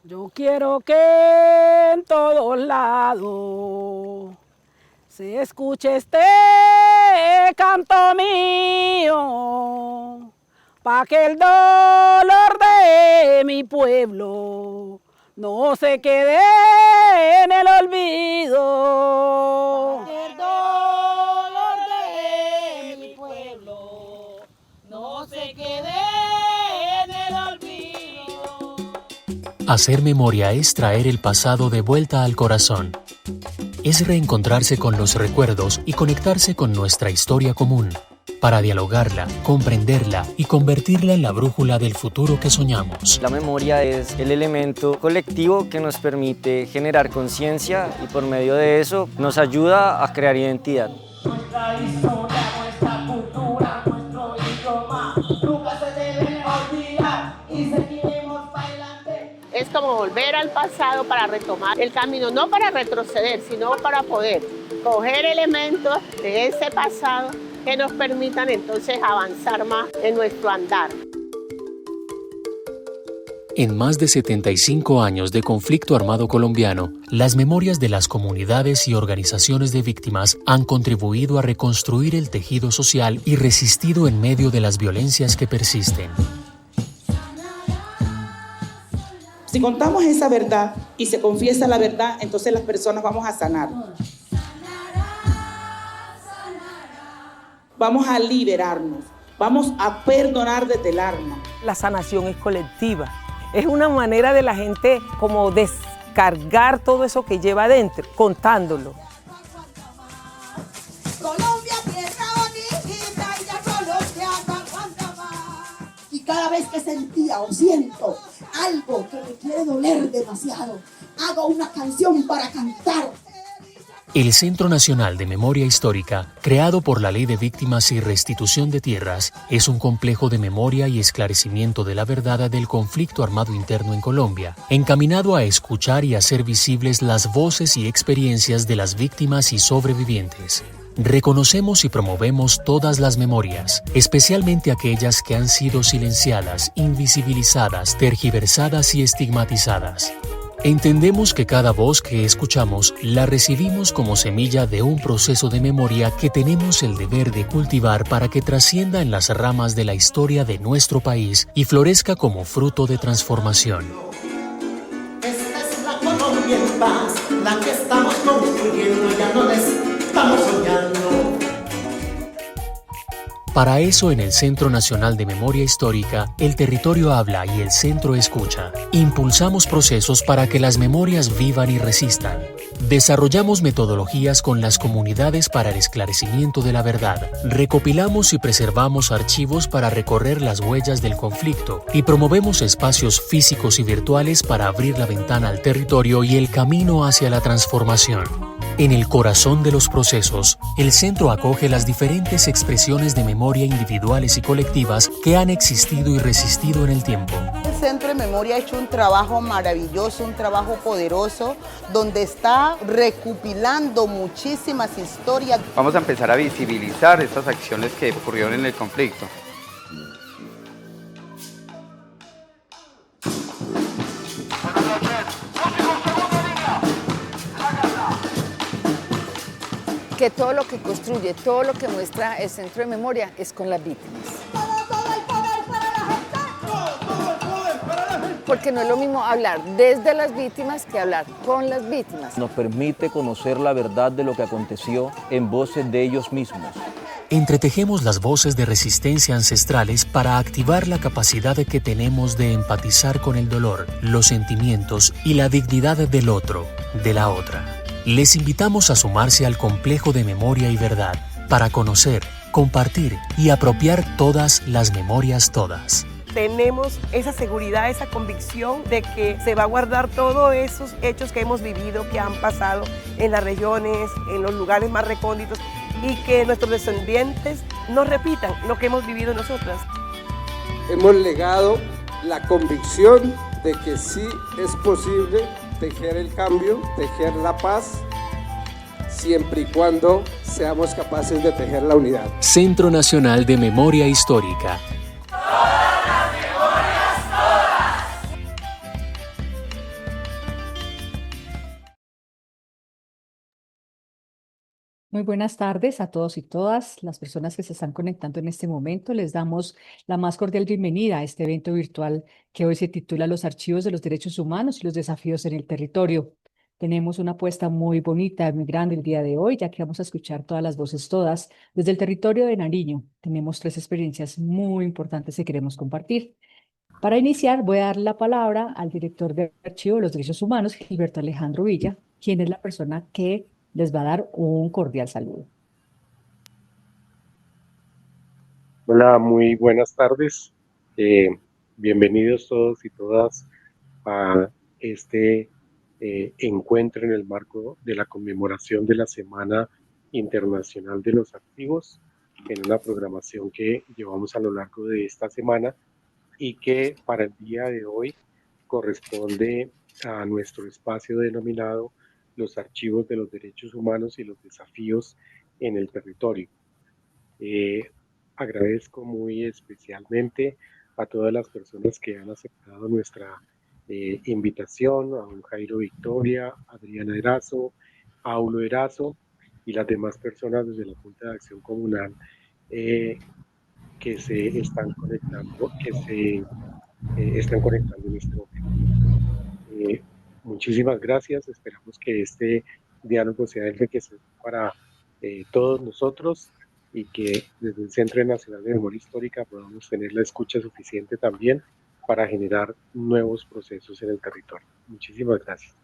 Yo quiero que en todos lados se escuche este canto mío, pa' que el dolor de mi pueblo no se quede en el olvido. Pa' que el dolor de mi pueblo no se quede en el olvido. Hacer memoria es traer el pasado de vuelta al corazón. Es reencontrarse con los recuerdos y conectarse con nuestra historia común, para dialogarla, comprenderla y convertirla en la brújula del futuro que soñamos. La memoria es el elemento colectivo que nos permite generar conciencia y por medio de eso nos ayuda a crear identidad. Nuestra historia, nuestra cultura, nuestro idioma, nunca se debe olvidar y seguiremos para adelante. Es como volver al pasado para retomar el camino, no para retroceder, sino para poder coger elementos de ese pasado que nos permitan entonces avanzar más en nuestro andar. En más de 75 años de conflicto armado colombiano, las memorias de las comunidades y organizaciones de víctimas han contribuido a reconstruir el tejido social y resistido en medio de las violencias que persisten. Si contamos esa verdad y se confiesa la verdad, entonces las personas vamos a sanar. Vamos a liberarnos, vamos a perdonar desde el alma. La sanación es colectiva, es una manera de la gente como descargar todo eso que lleva adentro, contándolo. Colombia, tierra bonita, y ya Colombia no aguanta más. Y cada vez que sentía o siento algo que me quiere doler demasiado, hago una canción para cantar. El Centro Nacional de Memoria Histórica, creado por la Ley de Víctimas y Restitución de Tierras, es un complejo de memoria y esclarecimiento de la verdad del conflicto armado interno en Colombia, encaminado a escuchar y hacer visibles las voces y experiencias de las víctimas y sobrevivientes. Reconocemos y promovemos todas las memorias, especialmente aquellas que han sido silenciadas, invisibilizadas, tergiversadas y estigmatizadas. Entendemos que cada voz que escuchamos la recibimos como semilla de un proceso de memoria que tenemos el deber de cultivar para que trascienda en las ramas de la historia de nuestro país y florezca como fruto de transformación. Esta es la Colombia en paz, la que estamos construyendo, ya no la estamos soñando. Para eso, en el Centro Nacional de Memoria Histórica, el territorio habla y el centro escucha. Impulsamos procesos para que las memorias vivan y resistan. Desarrollamos metodologías con las comunidades para el esclarecimiento de la verdad. Recopilamos y preservamos archivos para recorrer las huellas del conflicto y promovemos espacios físicos y virtuales para abrir la ventana al territorio y el camino hacia la transformación. En el corazón de los procesos, el centro acoge las diferentes expresiones de memoria individuales y colectivas que han existido y resistido en el tiempo. El Centro de Memoria ha hecho un trabajo maravilloso, un trabajo poderoso, donde está recopilando muchísimas historias. Vamos a empezar a visibilizar estas acciones que ocurrieron en el conflicto. Que todo lo que construye, todo lo que muestra el Centro de Memoria es con las víctimas. Todo el poder para la gente. Todo el poder para la gente. Porque no es lo mismo hablar desde las víctimas que hablar con las víctimas. Nos permite conocer la verdad de lo que aconteció en voces de ellos mismos. Entretejemos las voces de resistencia ancestrales para activar la capacidad que tenemos de empatizar con el dolor, los sentimientos y la dignidad del otro, de la otra. Les invitamos a sumarse al complejo de memoria y verdad para conocer, compartir y apropiar todas las memorias todas. Tenemos esa seguridad, esa convicción de que se va a guardar todos esos hechos que hemos vivido, que han pasado en las regiones, en los lugares más recónditos y que nuestros descendientes no repitan lo que hemos vivido nosotras. Hemos legado la convicción de que sí es posible tejer el cambio, tejer la paz, siempre y cuando seamos capaces de tejer la unidad. Centro Nacional de Memoria Histórica. Muy buenas tardes a todos y todas las personas que se están conectando en este momento. Les damos la más cordial bienvenida a este evento virtual que hoy se titula Los archivos de los derechos humanos y los desafíos en el territorio. Tenemos una apuesta muy bonita, muy grande el día de hoy, ya que vamos a escuchar todas las voces, todas, desde el territorio de Nariño. Tenemos 3 experiencias muy importantes que queremos compartir. Para iniciar, voy a dar la palabra al director de Archivo de los Derechos Humanos, Gilberto Alejandro Villa, quien es la persona que les va a dar un cordial saludo. Hola, muy buenas tardes. Bienvenidos todos y todas a este encuentro en el marco de la conmemoración de la Semana Internacional de los Archivos, en una programación que llevamos a lo largo de esta semana y que para el día de hoy corresponde a nuestro espacio denominado Los Archivos de los Derechos Humanos y los Desafíos en el Territorio. Agradezco muy especialmente a todas las personas que han aceptado nuestra invitación, a don Jairo Victoria, Adriana Erazo, Aulo Erazo y las demás personas desde la Junta de Acción Comunal que se están conectando, están conectando en este momento. Muchísimas gracias. Esperamos que este diálogo sea enriquecedor para todos nosotros y que desde el Centro Nacional de Memoria Histórica podamos tener la escucha suficiente también para generar nuevos procesos en el territorio. Muchísimas gracias.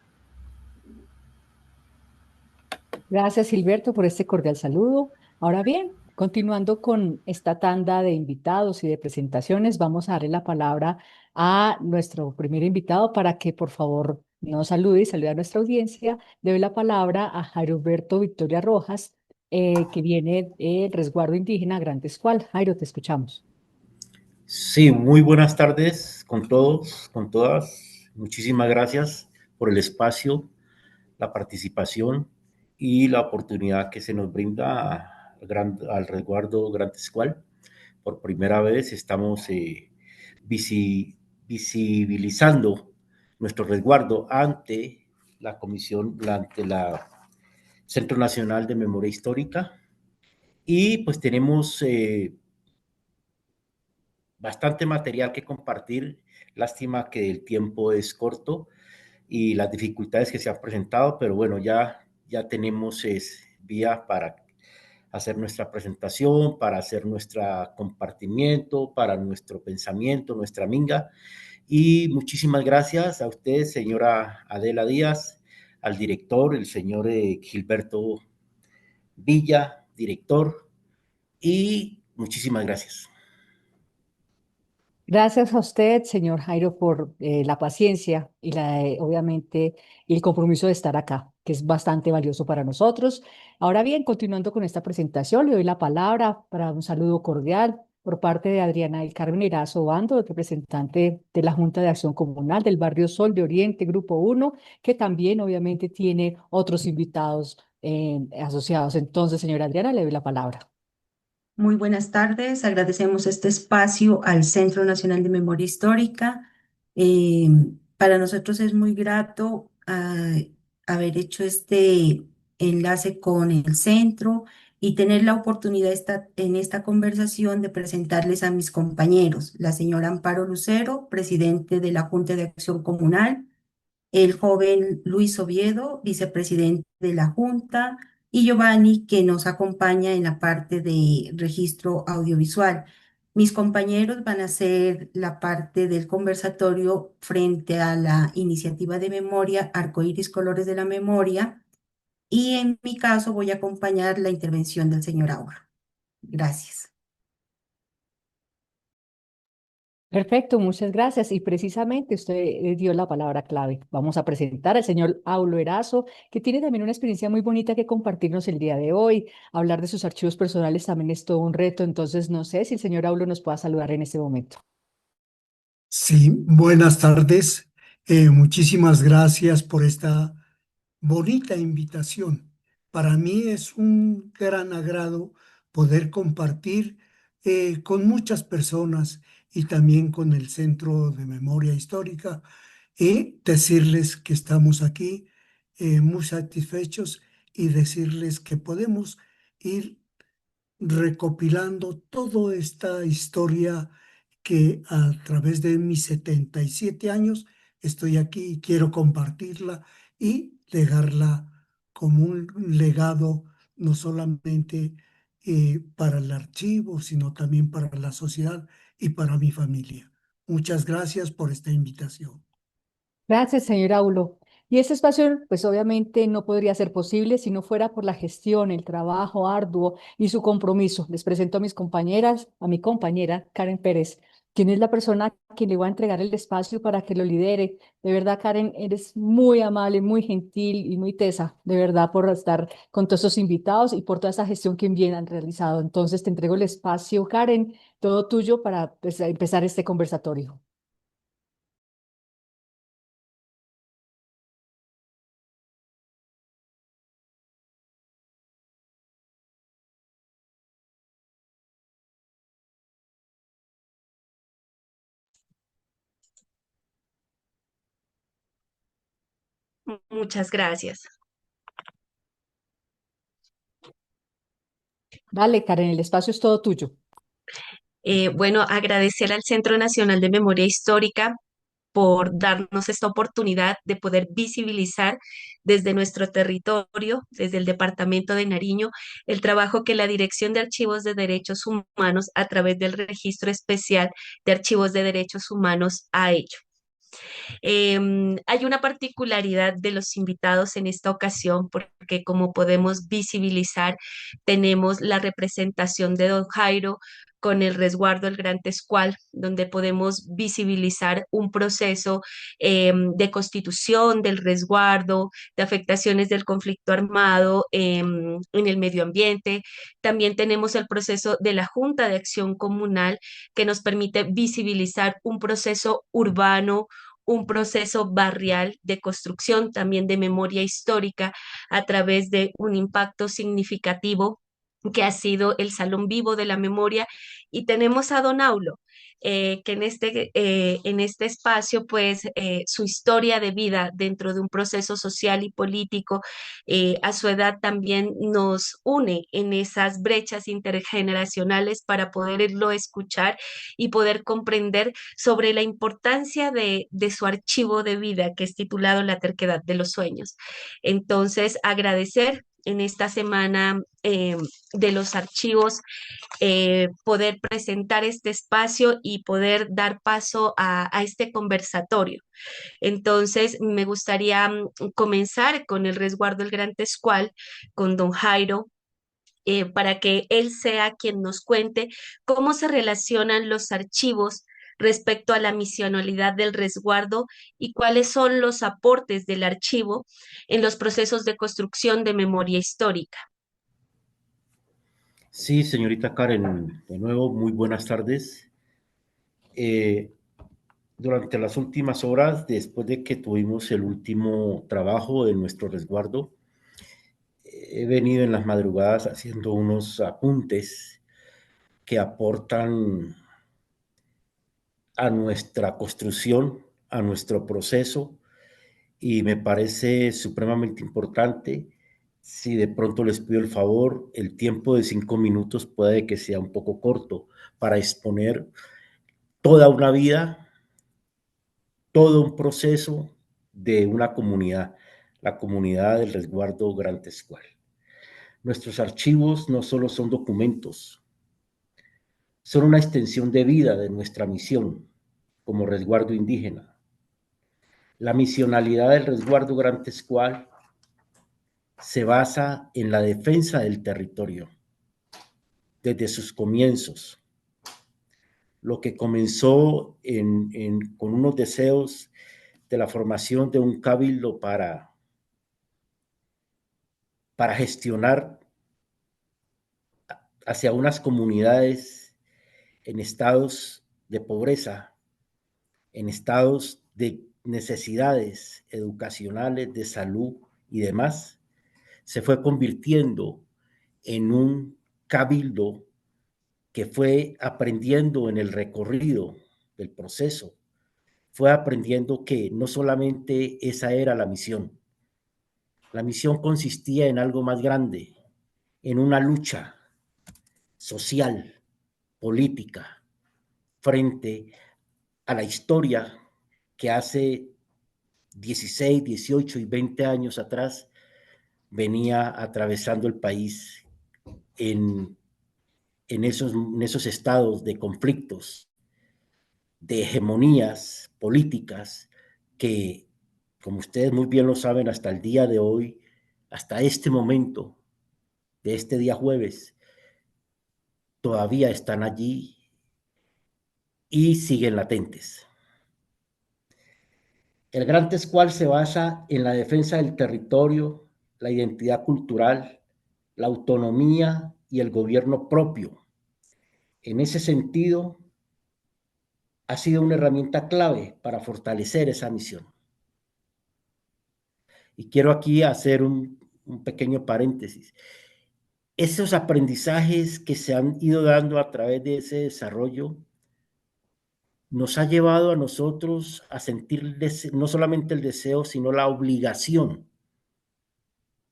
Gracias, Gilberto, por este cordial saludo. Ahora bien, continuando con esta tanda de invitados y de presentaciones, vamos a darle la palabra a nuestro primer invitado para que, por favor, nos salude y salude a nuestra audiencia. Le doy la palabra a Jairo Alberto Victoria Rojas, que viene del Resguardo Indígena Gran Tescual. Jairo, te escuchamos. Sí, muy buenas tardes con todos, con todas. Muchísimas gracias por el espacio, la participación y la oportunidad que se nos brinda al Resguardo Gran Tescual. Por primera vez estamos visibilizando nuestro resguardo ante la Comisión, ante la Centro Nacional de Memoria Histórica, y pues tenemos bastante material que compartir. Lástima que el tiempo es corto y las dificultades que se han presentado, pero bueno, ya tenemos vía para hacer nuestra presentación, para hacer nuestro compartimiento, para nuestro pensamiento, nuestra minga. Y muchísimas gracias a usted, señora Adela Díaz, al director, el señor Gilberto Villa, director, y muchísimas gracias. Gracias a usted, señor Jairo, por la paciencia y obviamente el compromiso de estar acá, que es bastante valioso para nosotros. Ahora bien, continuando con esta presentación, le doy la palabra para un saludo cordial por parte de Adriana del Carmen Erazo Bando, representante de la Junta de Acción Comunal del Barrio Sol de Oriente, Grupo 1, que también obviamente tiene otros invitados asociados. Entonces, señora Adriana, le doy la palabra. Muy buenas tardes, agradecemos este espacio al Centro Nacional de Memoria Histórica. Para nosotros es muy grato haber hecho este enlace con el centro y tener la oportunidad en esta conversación de presentarles a mis compañeros, la señora Amparo Lucero, presidente de la Junta de Acción Comunal, el joven Luis Oviedo, vicepresidente de la Junta, y Giovanni, que nos acompaña en la parte de registro audiovisual. Mis compañeros van a hacer la parte del conversatorio frente a la iniciativa de memoria Arcoíris Colores de la Memoria, y en mi caso voy a acompañar la intervención del señor Aura. Gracias. Perfecto, muchas gracias. Y precisamente usted dio la palabra clave. Vamos a presentar al señor Aulo Erazo, que tiene también una experiencia muy bonita que compartirnos el día de hoy. Hablar de sus archivos personales también es todo un reto, entonces no sé si el señor Aulo nos pueda saludar en este momento. Sí, buenas tardes. Muchísimas gracias por esta bonita invitación. Para mí es un gran agrado poder compartir con muchas personas y también con el Centro de Memoria Histórica y decirles que estamos aquí muy satisfechos y decirles que podemos ir recopilando toda esta historia que a través de mis 77 años estoy aquí y quiero compartirla y dejarla como un legado no solamente para el archivo, sino también para la sociedad y para mi familia. Muchas gracias por esta invitación. Gracias, señor Aulo. Y este espacio, pues obviamente no podría ser posible si no fuera por la gestión, el trabajo arduo y su compromiso. Les presento a mis compañeras, a mi compañera Karen Pérez, quien es la persona a quien le voy a entregar el espacio para que lo lidere. De verdad, Karen, eres muy amable, muy gentil y muy tesa, de verdad, por estar con todos estos invitados y por toda esa gestión que bien han realizado. Entonces, te entrego el espacio, Karen, todo tuyo para pues, empezar este conversatorio. Muchas gracias. Dale, Karen, el espacio es todo tuyo. Bueno, agradecer al Centro Nacional de Memoria Histórica por darnos esta oportunidad de poder visibilizar desde nuestro territorio, desde el departamento de Nariño, el trabajo que la Dirección de Archivos de Derechos Humanos a través del Registro Especial de Archivos de Derechos Humanos ha hecho. Hay una particularidad de los invitados en esta ocasión porque como podemos visibilizar, tenemos la representación de don Jairo con el resguardo del Gran Tescual, donde podemos visibilizar un proceso de constitución del resguardo, de afectaciones del conflicto armado en el medio ambiente. También tenemos el proceso de la Junta de Acción Comunal que nos permite visibilizar un proceso urbano, un proceso barrial de construcción también de memoria histórica a través de un impacto significativo que ha sido el Salón Vivo de la Memoria. Y tenemos a Don Aulo, que en este espacio, pues su historia de vida dentro de un proceso social y político, a su edad también nos une en esas brechas intergeneracionales para poderlo escuchar y poder comprender sobre la importancia de su archivo de vida, que es titulado La terquedad de los sueños. Entonces, agradecer en esta semana de los archivos, poder presentar este espacio y poder dar paso a este conversatorio. Entonces, me gustaría comenzar con el resguardo del Gran Tescual, con don Jairo, para que él sea quien nos cuente cómo se relacionan los archivos respecto a la misionalidad del resguardo y cuáles son los aportes del archivo en los procesos de construcción de memoria histórica. Sí, señorita Karen, de nuevo, muy buenas tardes. Durante las últimas horas, después de que tuvimos el último trabajo de nuestro resguardo, he venido en las madrugadas haciendo unos apuntes que aportan a nuestra construcción, a nuestro proceso, y me parece supremamente importante. Si de pronto les pido el favor, el tiempo de 5 minutos puede que sea un poco corto para exponer toda una vida, todo un proceso de una comunidad, la comunidad del resguardo Gran Tescual. Nuestros archivos no solo son documentos, son una extensión de vida de nuestra misión como resguardo indígena. La misionalidad del resguardo Gran Tescual se basa en la defensa del territorio desde sus comienzos. Lo que comenzó con unos deseos de la formación de un cabildo para gestionar hacia unas comunidades en estados de pobreza, en estados de necesidades educacionales, de salud y demás, se fue convirtiendo en un cabildo que fue aprendiendo en el recorrido del proceso, fue aprendiendo que no solamente esa era la misión, La misión consistía en algo más grande, en una lucha social, política, frente a la historia que hace 16, 18 y 20 años atrás venía atravesando el país en esos estados de conflictos, de hegemonías políticas que, como ustedes muy bien lo saben, hasta el día de hoy, hasta este momento, de este día jueves, todavía están allí y siguen latentes. El Gran Tescual se basa en la defensa del territorio, la identidad cultural, la autonomía y el gobierno propio. En ese sentido, ha sido una herramienta clave para fortalecer esa misión. Y quiero aquí hacer un pequeño paréntesis. Esos aprendizajes que se han ido dando a través de ese desarrollo nos ha llevado a nosotros a sentir no solamente el deseo, sino la obligación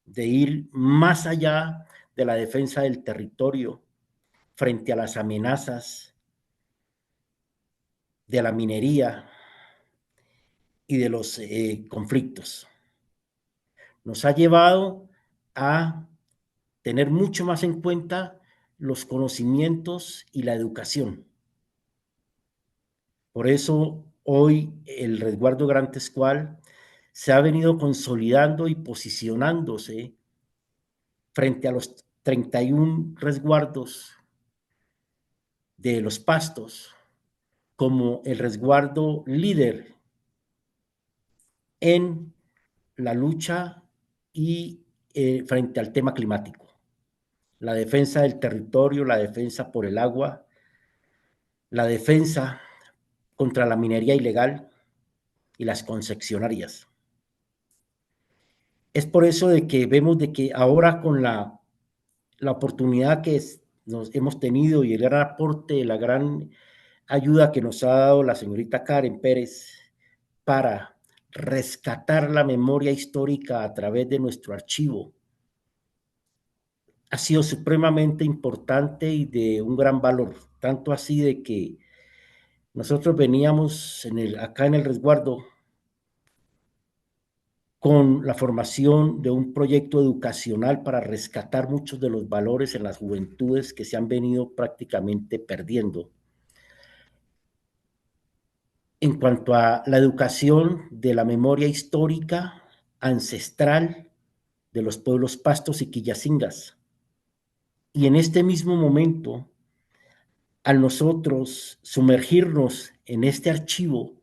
de ir más allá de la defensa del territorio frente a las amenazas de la minería y de los conflictos. Nos ha llevado a tener mucho más en cuenta los conocimientos y la educación. Por eso hoy el resguardo Gran Tescual se ha venido consolidando y posicionándose frente a los 31 resguardos de los pastos como el resguardo líder en la lucha y frente al tema climático. La defensa del territorio, la defensa por el agua, la defensa contra la minería ilegal y las concesionarias. Es por eso de que vemos de que ahora con la oportunidad que nos hemos tenido y el gran aporte, la gran ayuda que nos ha dado la señorita Karen Pérez para rescatar la memoria histórica a través de nuestro archivo, ha sido supremamente importante y de un gran valor, tanto así de que nosotros veníamos acá en el resguardo con la formación de un proyecto educacional para rescatar muchos de los valores en las juventudes que se han venido prácticamente perdiendo. En cuanto a la educación de la memoria histórica ancestral de los pueblos pastos y quillacingas. Y en este mismo momento, al nosotros sumergirnos en este archivo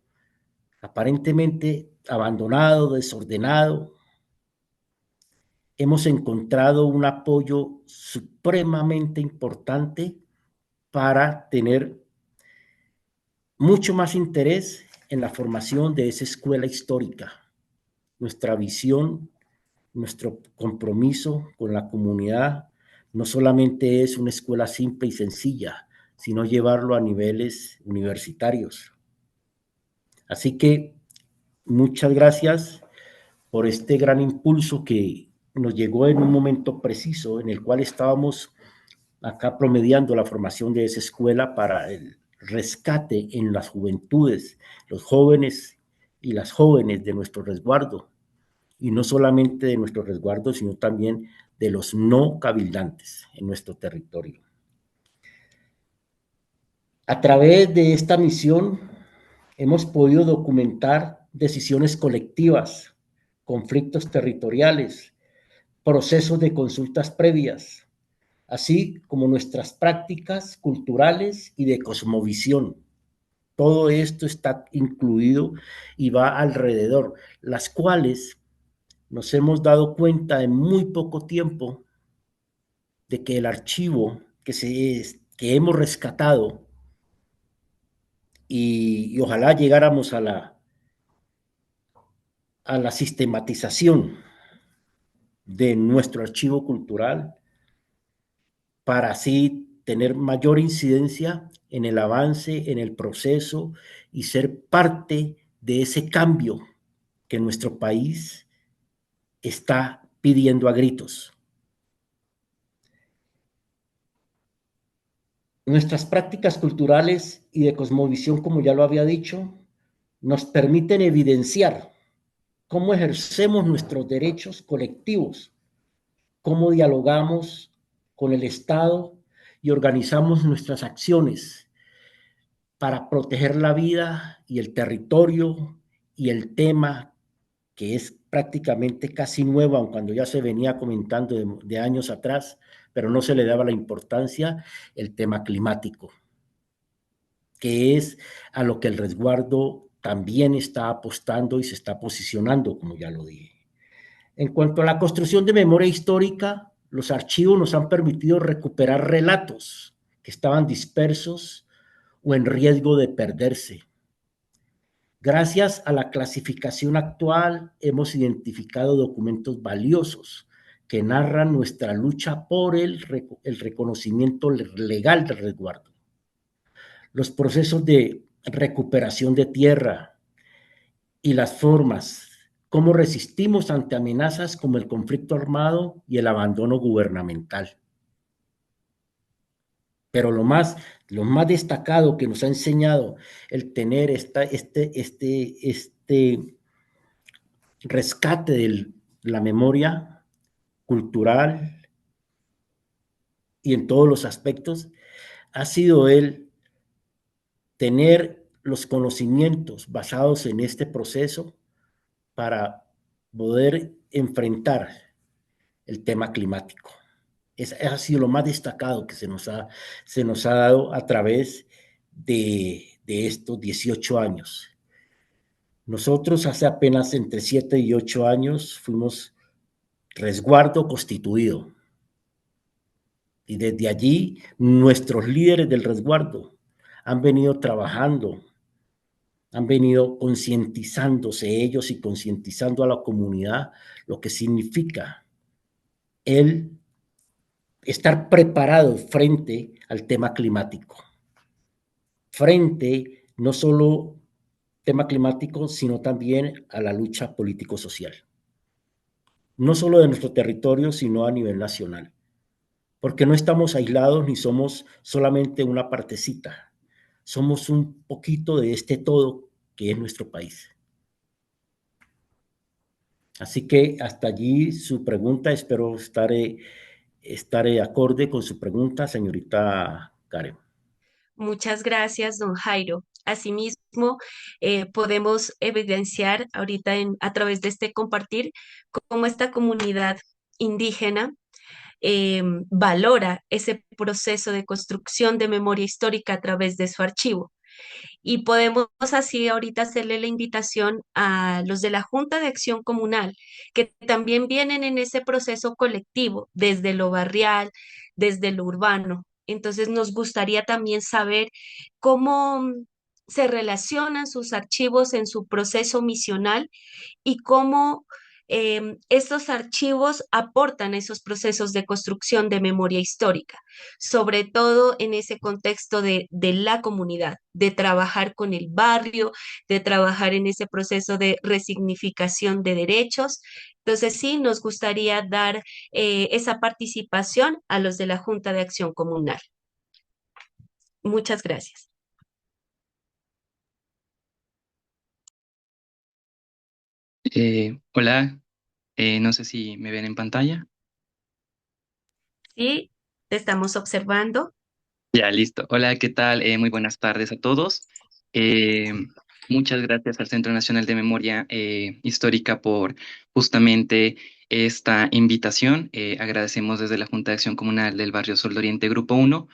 aparentemente abandonado, desordenado, hemos encontrado un apoyo supremamente importante para tener mucho más interés en la formación de esa escuela histórica. Nuestra visión, nuestro compromiso con la comunidad no solamente es una escuela simple y sencilla, sino llevarlo a niveles universitarios. Así que muchas gracias por este gran impulso que nos llegó en un momento preciso en el cual estábamos acá promediando la formación de esa escuela para el rescate en las juventudes, los jóvenes y las jóvenes de nuestro resguardo, y no solamente de nuestro resguardo, sino también de los no cabildantes en nuestro territorio. A través de esta misión hemos podido documentar decisiones colectivas, conflictos territoriales, procesos de consultas previas, así como nuestras prácticas culturales y de cosmovisión. Todo esto está incluido y va alrededor, las cuales nos hemos dado cuenta en muy poco tiempo de que el archivo que hemos rescatado y ojalá llegáramos a la sistematización de nuestro archivo cultural para así tener mayor incidencia en el avance, en el proceso y ser parte de ese cambio que nuestro país está pidiendo a gritos. Nuestras prácticas culturales y de cosmovisión, como ya lo había dicho, nos permiten evidenciar cómo ejercemos nuestros derechos colectivos, cómo dialogamos con el Estado y organizamos nuestras acciones para proteger la vida y el territorio y el tema que es prácticamente casi nuevo, aun cuando ya se venía comentando de años atrás, pero no se le daba la importancia, el tema climático, que es a lo que el resguardo también está apostando y se está posicionando, como ya lo dije. En cuanto a la construcción de memoria histórica, los archivos nos han permitido recuperar relatos que estaban dispersos o en riesgo de perderse. Gracias a la clasificación actual, hemos identificado documentos valiosos que narran nuestra lucha por el reconocimiento legal del resguardo. Los procesos de recuperación de tierra y las formas, cómo resistimos ante amenazas como el conflicto armado y el abandono gubernamental. Pero lo más destacado que nos ha enseñado el tener este rescate de la memoria cultural y en todos los aspectos, ha sido el tener los conocimientos basados en este proceso para poder enfrentar el tema climático. Eso ha sido lo más destacado que se nos ha dado a través de estos 18 años. Nosotros hace apenas entre 7 y 8 años fuimos resguardo constituido. Y desde allí nuestros líderes del resguardo han venido trabajando, han venido concientizándose ellos y concientizando a la comunidad lo que significa el estar preparado frente al tema climático. Frente no solo tema climático, sino también a la lucha político-social. No solo de nuestro territorio, sino a nivel nacional. Porque no estamos aislados ni somos solamente una partecita. Somos un poquito de este todo que es nuestro país. Así que hasta allí su pregunta, espero estaré acorde con su pregunta, señorita Karen. Muchas gracias, don Jairo. Asimismo, podemos evidenciar ahorita a través de este compartir cómo esta comunidad indígena valora ese proceso de construcción de memoria histórica a través de su archivo. Y podemos así ahorita hacerle la invitación a los de la Junta de Acción Comunal, que también vienen en ese proceso colectivo, desde lo barrial, desde lo urbano. Entonces nos gustaría también saber cómo se relacionan sus archivos en su proceso misional y cómo estos archivos aportan esos procesos de construcción de memoria histórica, sobre todo en ese contexto de la comunidad, de trabajar con el barrio, de trabajar en ese proceso de resignificación de derechos. Entonces sí, nos gustaría dar esa participación a los de la Junta de Acción Comunal. Muchas gracias. Hola, no sé si me ven en pantalla. Sí, te estamos observando. Ya, listo. Hola, ¿qué tal? Muy buenas tardes a todos. Muchas gracias al Centro Nacional de Memoria Histórica por justamente esta invitación. Agradecemos desde la Junta de Acción Comunal del Barrio Sol de Oriente Grupo 1,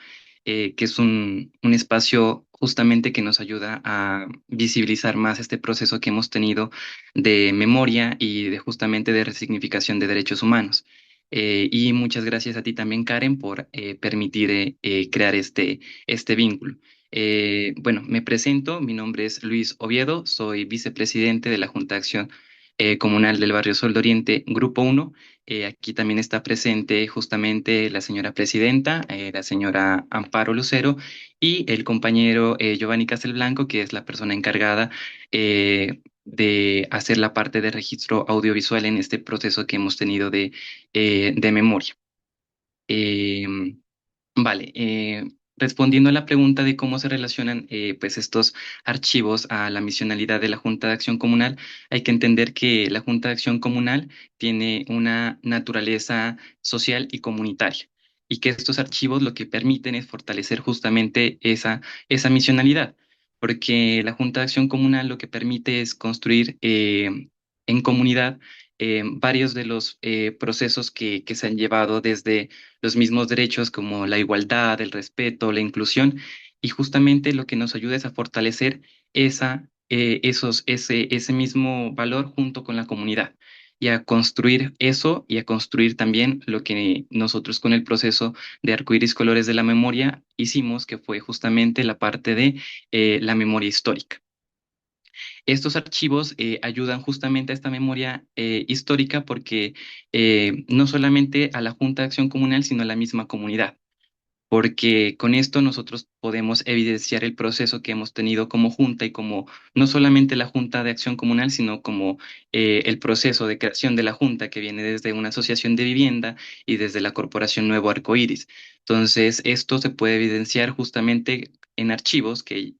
que es un espacio justamente que nos ayuda a visibilizar más este proceso que hemos tenido de memoria y de justamente de resignificación de derechos humanos. Y muchas gracias a ti también, Karen, por permitir crear este vínculo. Bueno, me presento, mi nombre es Luis Oviedo, soy vicepresidente de la Junta de Acción Comunal del Barrio Sol de Oriente, Grupo 1. Aquí también está presente justamente la señora presidenta, la señora Amparo Lucero, y el compañero Giovanni Castelblanco, que es la persona encargada de hacer la parte de registro audiovisual en este proceso que hemos tenido de memoria. Em, Vale, respondiendo a la pregunta de cómo se relacionan pues estos archivos a la misionalidad de la Junta de Acción Comunal, hay que entender que la Junta de Acción Comunal tiene una naturaleza social y comunitaria y que estos archivos lo que permiten es fortalecer justamente esa misionalidad, porque la Junta de Acción Comunal lo que permite es construir en comunidad varios de los procesos que se han llevado desde los mismos derechos como la igualdad, el respeto, la inclusión, y justamente lo que nos ayuda es a fortalecer ese mismo valor junto con la comunidad y a construir eso y a construir también lo que nosotros con el proceso de Arcoíris Colores de la Memoria hicimos, que fue justamente la parte de la memoria histórica. Estos archivos ayudan justamente a esta memoria histórica porque no solamente a la Junta de Acción Comunal, sino a la misma comunidad, porque con esto nosotros podemos evidenciar el proceso que hemos tenido como Junta y como no solamente la Junta de Acción Comunal, sino como el proceso de creación de la Junta que viene desde una asociación de vivienda y desde la Corporación Nuevo Arcoíris. Entonces, esto se puede evidenciar justamente en archivos que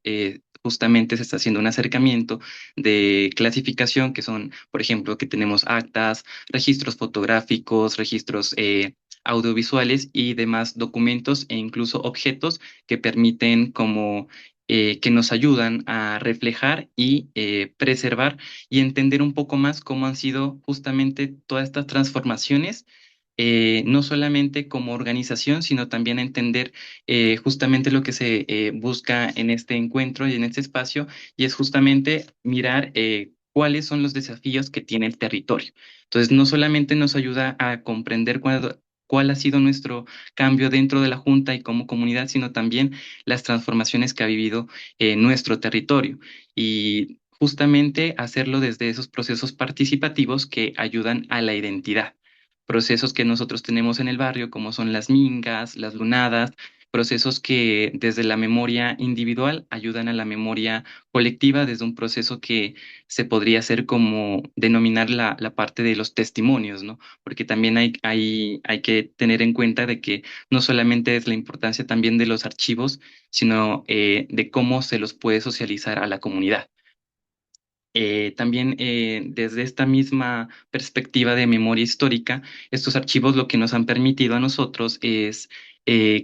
justamente se está haciendo un acercamiento de clasificación, que son, por ejemplo, que tenemos actas, registros fotográficos, registros audiovisuales y demás documentos e incluso objetos que permiten como que nos ayudan a reflejar y preservar y entender un poco más cómo han sido justamente todas estas transformaciones, no solamente como organización, sino también a entender justamente lo que se busca en este encuentro y en este espacio, y es justamente mirar cuáles son los desafíos que tiene el territorio. Entonces, no solamente nos ayuda a comprender cuál ha sido nuestro cambio dentro de la Junta y como comunidad, sino también las transformaciones que ha vivido nuestro territorio. Y justamente hacerlo desde esos procesos participativos que ayudan a la identidad. Procesos que nosotros tenemos en el barrio, como son las mingas, las lunadas, procesos que desde la memoria individual ayudan a la memoria colectiva desde un proceso que se podría hacer como denominar la parte de los testimonios, ¿no? Porque también hay que tener en cuenta de que no solamente es la importancia también de los archivos, sino de cómo se los puede socializar a la comunidad. También desde esta misma perspectiva de memoria histórica, estos archivos lo que nos han permitido a nosotros es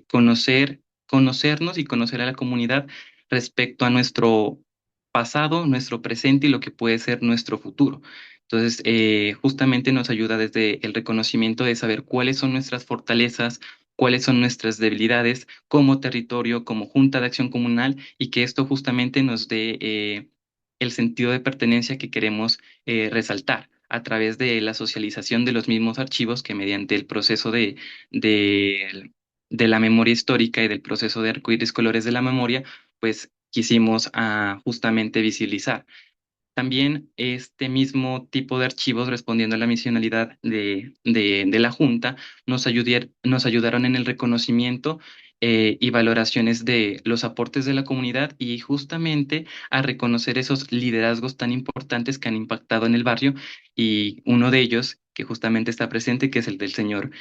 conocernos y conocer a la comunidad respecto a nuestro pasado, nuestro presente y lo que puede ser nuestro futuro. Entonces, justamente nos ayuda desde el reconocimiento de saber cuáles son nuestras fortalezas, cuáles son nuestras debilidades como territorio, como Junta de Acción Comunal, y que esto justamente nos dé el sentido de pertenencia que queremos resaltar a través de la socialización de los mismos archivos que mediante el proceso de la memoria histórica y del proceso de Arcoíris Colores de la Memoria, pues quisimos justamente visibilizar. También este mismo tipo de archivos, respondiendo a la misionalidad de la Junta, nos ayudaron en el reconocimiento y valoraciones de los aportes de la comunidad y justamente a reconocer esos liderazgos tan importantes que han impactado en el barrio, y uno de ellos que justamente está presente, que es el del señor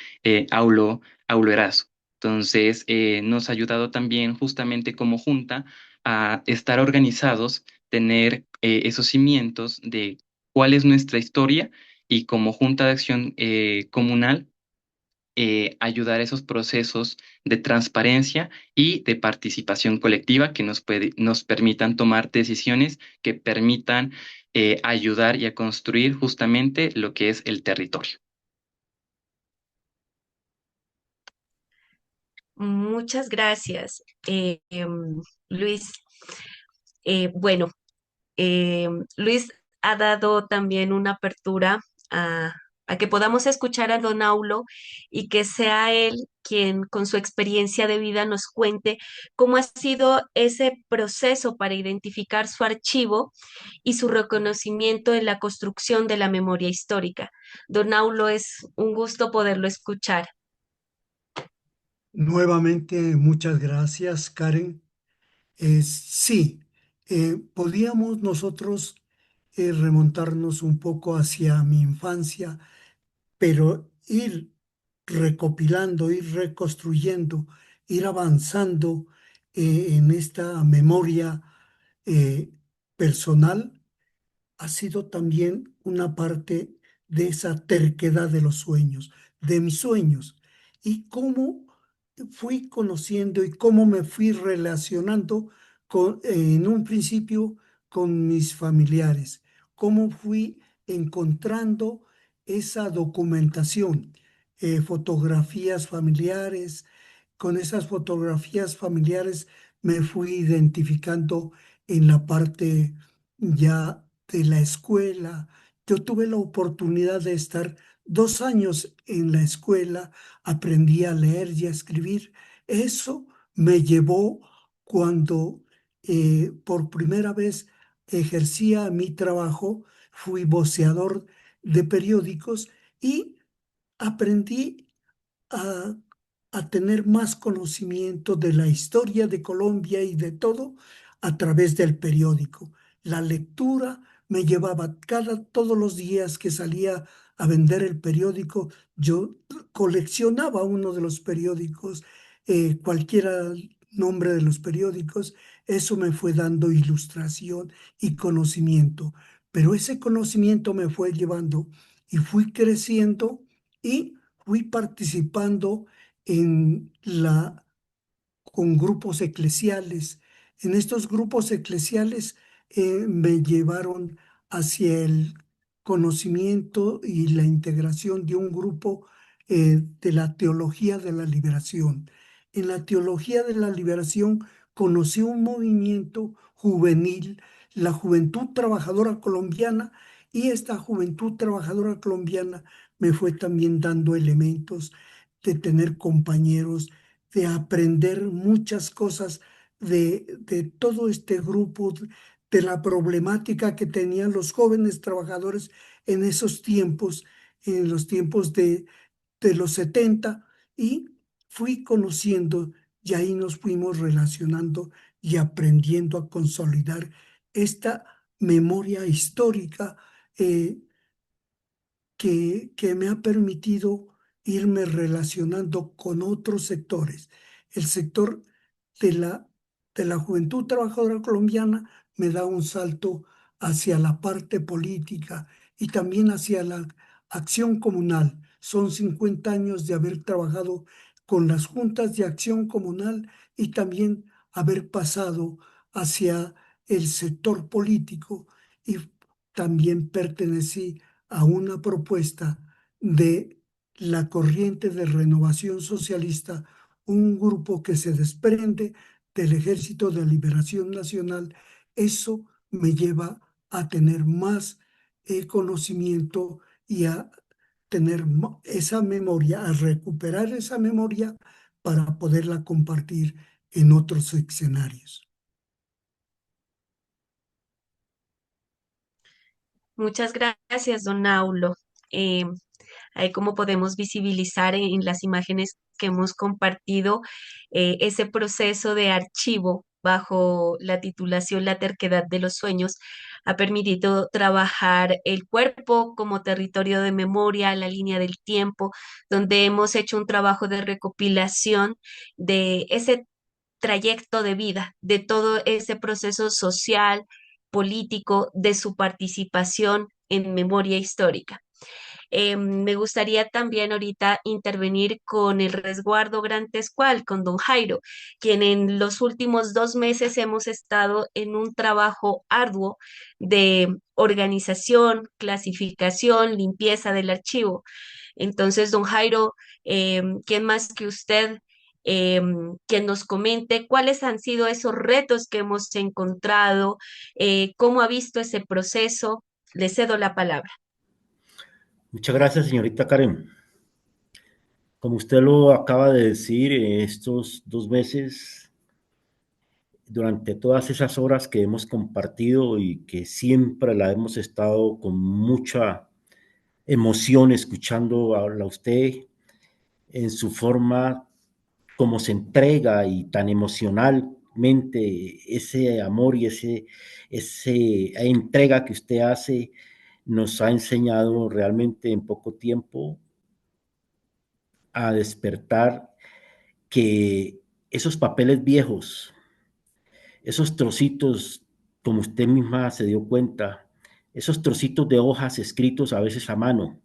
Aulo Erazo. Entonces, nos ha ayudado también justamente como Junta a estar organizados, tener esos cimientos de cuál es nuestra historia y como Junta de Acción Comunal ayudar a esos procesos de transparencia y de participación colectiva que nos permitan tomar decisiones que permitan ayudar y a construir justamente lo que es el territorio. Muchas gracias, Luis. Bueno, Luis ha dado también una apertura a que podamos escuchar a don Aulo y que sea él quien con su experiencia de vida nos cuente cómo ha sido ese proceso para identificar su archivo y su reconocimiento en la construcción de la memoria histórica. Don Aulo, es un gusto poderlo escuchar. Nuevamente, muchas gracias, Karen. Sí, podíamos nosotros remontarnos un poco hacia mi infancia, pero ir recopilando, ir reconstruyendo, ir avanzando en esta memoria eh, personal ha sido también una parte de esa terquedad de los sueños, de mis sueños, y cómo fui conociendo y cómo me fui relacionando en un principio con mis familiares, cómo fui encontrando esa documentación, fotografías familiares. Con esas fotografías familiares me fui identificando en la parte ya de la escuela. Yo tuve la oportunidad de estar 2 años en la escuela, aprendí a leer y a escribir. Eso me llevó cuando por primera vez ejercía mi trabajo, fui voceador de periódicos y aprendí a, a tener más conocimiento de la historia de Colombia y de todo a través del periódico. La lectura me llevaba todos los días que salía a vender el periódico, yo coleccionaba uno de los periódicos, cualquiera nombre de los periódicos, eso me fue dando ilustración y conocimiento, pero ese conocimiento me fue llevando y fui creciendo y fui participando en con grupos eclesiales. En estos grupos eclesiales me llevaron hacia el conocimiento y la integración de un grupo de la teología de la liberación. En la teología de la liberación conocí un movimiento juvenil, la Juventud Trabajadora Colombiana, y esta Juventud Trabajadora Colombiana me fue también dando elementos de tener compañeros, de aprender muchas cosas de todo este grupo, de la problemática que tenían los jóvenes trabajadores en esos tiempos, en los tiempos de los 70, y fui conociendo y ahí nos fuimos relacionando y aprendiendo a consolidar esta memoria histórica que me ha permitido irme relacionando con otros sectores. El sector de la juventud trabajadora colombiana me da un salto hacia la parte política y también hacia la acción comunal. Son 50 años de haber trabajado con las juntas de acción comunal y también haber pasado hacia el sector político, y también pertenecí a una propuesta de la corriente de renovación socialista, un grupo que se desprende del Ejército de Liberación Nacional. Eso me lleva a tener más conocimiento y a tener esa memoria, a recuperar esa memoria para poderla compartir en otros escenarios. Muchas gracias, don Aulo. Eh, Ahí como podemos visibilizar en las imágenes que hemos compartido ese proceso de archivo bajo la titulación La terquedad de los sueños ha permitido trabajar el cuerpo como territorio de memoria, la línea del tiempo, donde hemos hecho un trabajo de recopilación de ese trayecto de vida, de todo ese proceso social, político, de su participación en memoria histórica. Me gustaría también ahorita intervenir con el resguardo Gran Tescual, con don Jairo, quien en los últimos 2 meses hemos estado en un trabajo arduo de organización, clasificación, limpieza del archivo. Entonces, don Jairo, ¿quién más que usted? Que nos comente cuáles han sido esos retos que hemos encontrado, cómo ha visto ese proceso. Le cedo la palabra. Muchas gracias, señorita Karen. Como usted lo acaba de decir, estos 2 meses, durante todas esas horas que hemos compartido y que siempre la hemos estado con mucha emoción escuchando a usted en su forma como se entrega y tan emocional realmente ese amor y esa entrega que usted hace nos ha enseñado realmente en poco tiempo a despertar que esos papeles viejos, esos trocitos, como usted misma se dio cuenta, esos trocitos de hojas escritos a veces a mano,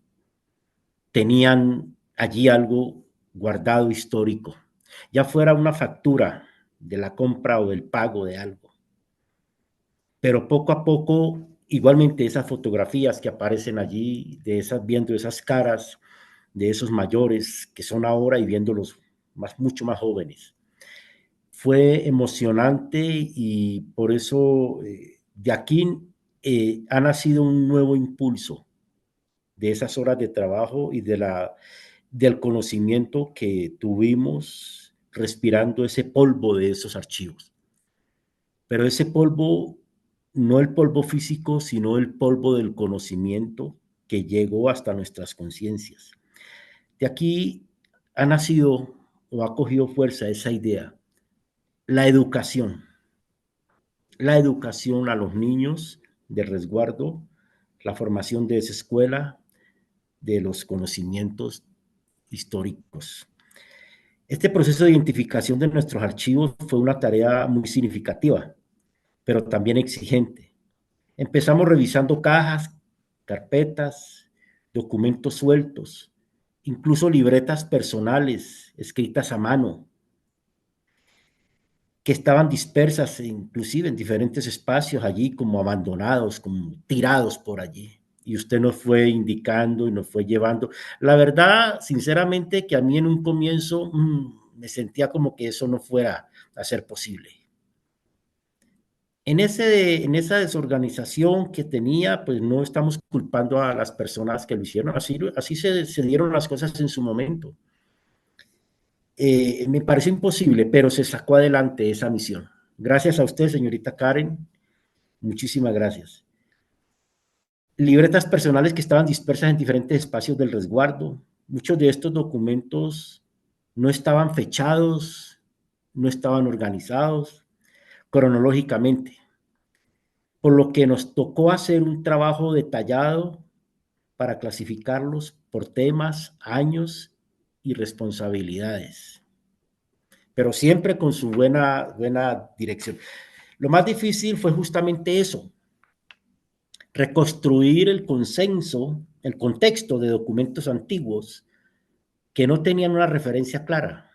tenían allí algo guardado histórico, ya fuera una factura de la compra o del pago de algo. Pero poco a poco, igualmente esas fotografías que aparecen allí, viendo esas caras de esos mayores que son ahora y viéndolos mucho más jóvenes, fue emocionante y por eso de aquí ha nacido un nuevo impulso de esas horas de trabajo y del conocimiento que tuvimos respirando ese polvo de esos archivos. Pero ese polvo, no el polvo físico, sino el polvo del conocimiento que llegó hasta nuestras conciencias. De aquí ha nacido o ha cogido fuerza esa idea, la educación a los niños de resguardo, la formación de esa escuela, de los conocimientos históricos. Este proceso de identificación de nuestros archivos fue una tarea muy significativa, pero también exigente. Empezamos revisando cajas, carpetas, documentos sueltos, incluso libretas personales escritas a mano, que estaban dispersas inclusive en diferentes espacios allí, como abandonados, como tirados por allí. Y usted nos fue indicando y nos fue llevando. La verdad, sinceramente, que a mí en un comienzo me sentía como que eso no fuera a ser posible. En esa desorganización que tenía, pues no estamos culpando a las personas que lo hicieron. Así se dieron las cosas en su momento. Me pareció imposible, pero se sacó adelante esa misión. Gracias a usted, señorita Karen. Muchísimas gracias. Libretas personales que estaban dispersas en diferentes espacios del resguardo. Muchos de estos documentos no estaban fechados, no estaban organizados cronológicamente, por lo que nos tocó hacer un trabajo detallado para clasificarlos por temas, años y responsabilidades, pero siempre con su buena dirección. Lo más difícil fue justamente eso, reconstruir el consenso, el contexto de documentos antiguos que no tenían una referencia clara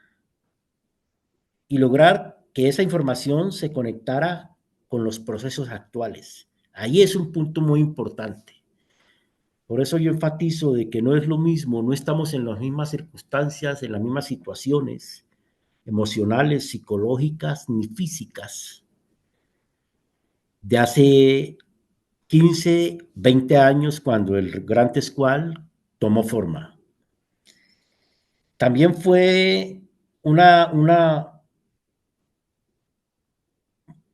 y lograr que esa información se conectara con los procesos actuales. Ahí es un punto muy importante. Por eso yo enfatizo de que no es lo mismo, no estamos en las mismas circunstancias, en las mismas situaciones emocionales, psicológicas ni físicas de hace 15, 20 años cuando el Gran Tescual tomó forma. También fue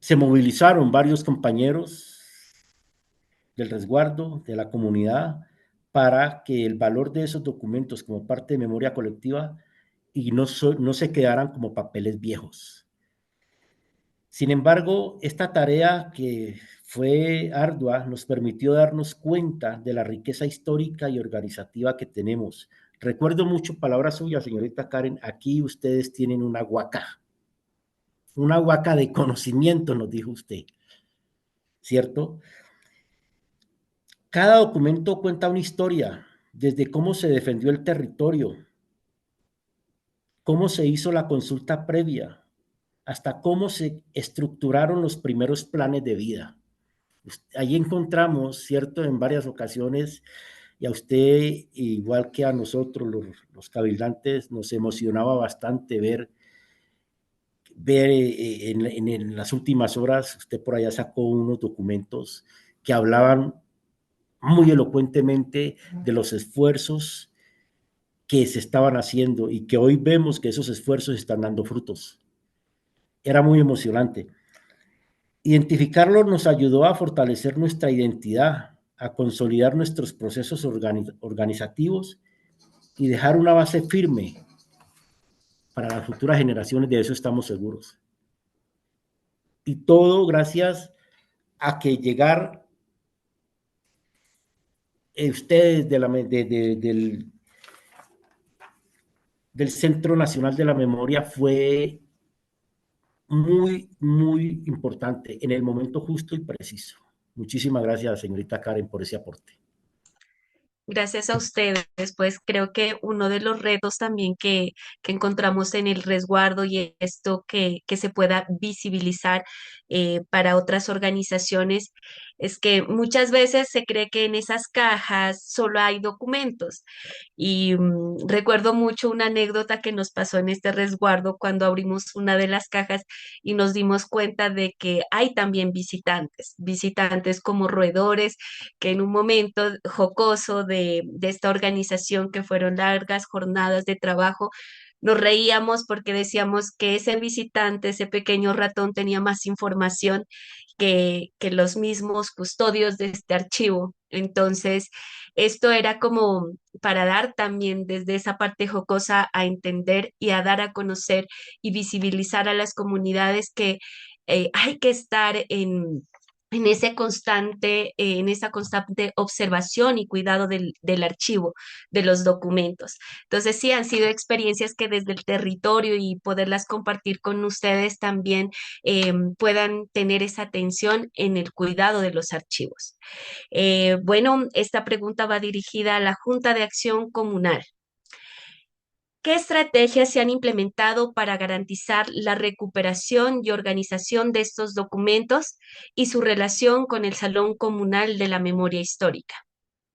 se movilizaron varios compañeros del resguardo, de la comunidad, para que el valor de esos documentos como parte de memoria colectiva y no se quedaran como papeles viejos. Sin embargo, esta tarea que fue ardua nos permitió darnos cuenta de la riqueza histórica y organizativa que tenemos. Recuerdo mucho palabras suyas, señorita Karen, aquí ustedes tienen una huaca de conocimiento, nos dijo usted, ¿cierto? Cada documento cuenta una historia, desde cómo se defendió el territorio, cómo se hizo la consulta previa, hasta cómo se estructuraron los primeros planes de vida. Ahí encontramos, ¿cierto?, en varias ocasiones, y a usted, igual que a nosotros, los cabildantes, nos emocionaba bastante ver en las últimas horas, usted por allá sacó unos documentos que hablaban muy elocuentemente de los esfuerzos que se estaban haciendo y que hoy vemos que esos esfuerzos están dando frutos. Era muy emocionante. Identificarlo nos ayudó a fortalecer nuestra identidad, a consolidar nuestros procesos organizativos y dejar una base firme para las futuras generaciones, de eso estamos seguros. y todo gracias a que llegar ustedes del Centro Nacional de la Memoria fue muy, muy importante en el momento justo y preciso. Muchísimas gracias, señorita Karen, por ese aporte. Gracias a ustedes, pues creo que uno de los retos también que encontramos en el resguardo y esto que se pueda visibilizar para otras organizaciones es que muchas veces se cree que en esas cajas solo hay documentos. Y recuerdo mucho una anécdota que nos pasó en este resguardo cuando abrimos una de las cajas y nos dimos cuenta de que hay también visitantes, visitantes como roedores que en un momento jocoso de esta organización, que fueron largas jornadas de trabajo, nos reíamos porque decíamos que ese visitante, ese pequeño ratón, tenía más información que los mismos custodios de este archivo. Entonces, esto era como para dar también desde esa parte jocosa a entender y a dar a conocer y visibilizar a las comunidades que hay que estar en ese constante, en esa constante observación y cuidado del archivo, de los documentos. Entonces, sí, han sido experiencias que desde el territorio y poderlas compartir con ustedes también puedan tener esa atención en el cuidado de los archivos. Bueno, esta pregunta va dirigida a la Junta de Acción Comunal. ¿Qué estrategias se han implementado para garantizar la recuperación y organización de estos documentos y su relación con el Salón Comunal de la Memoria Histórica?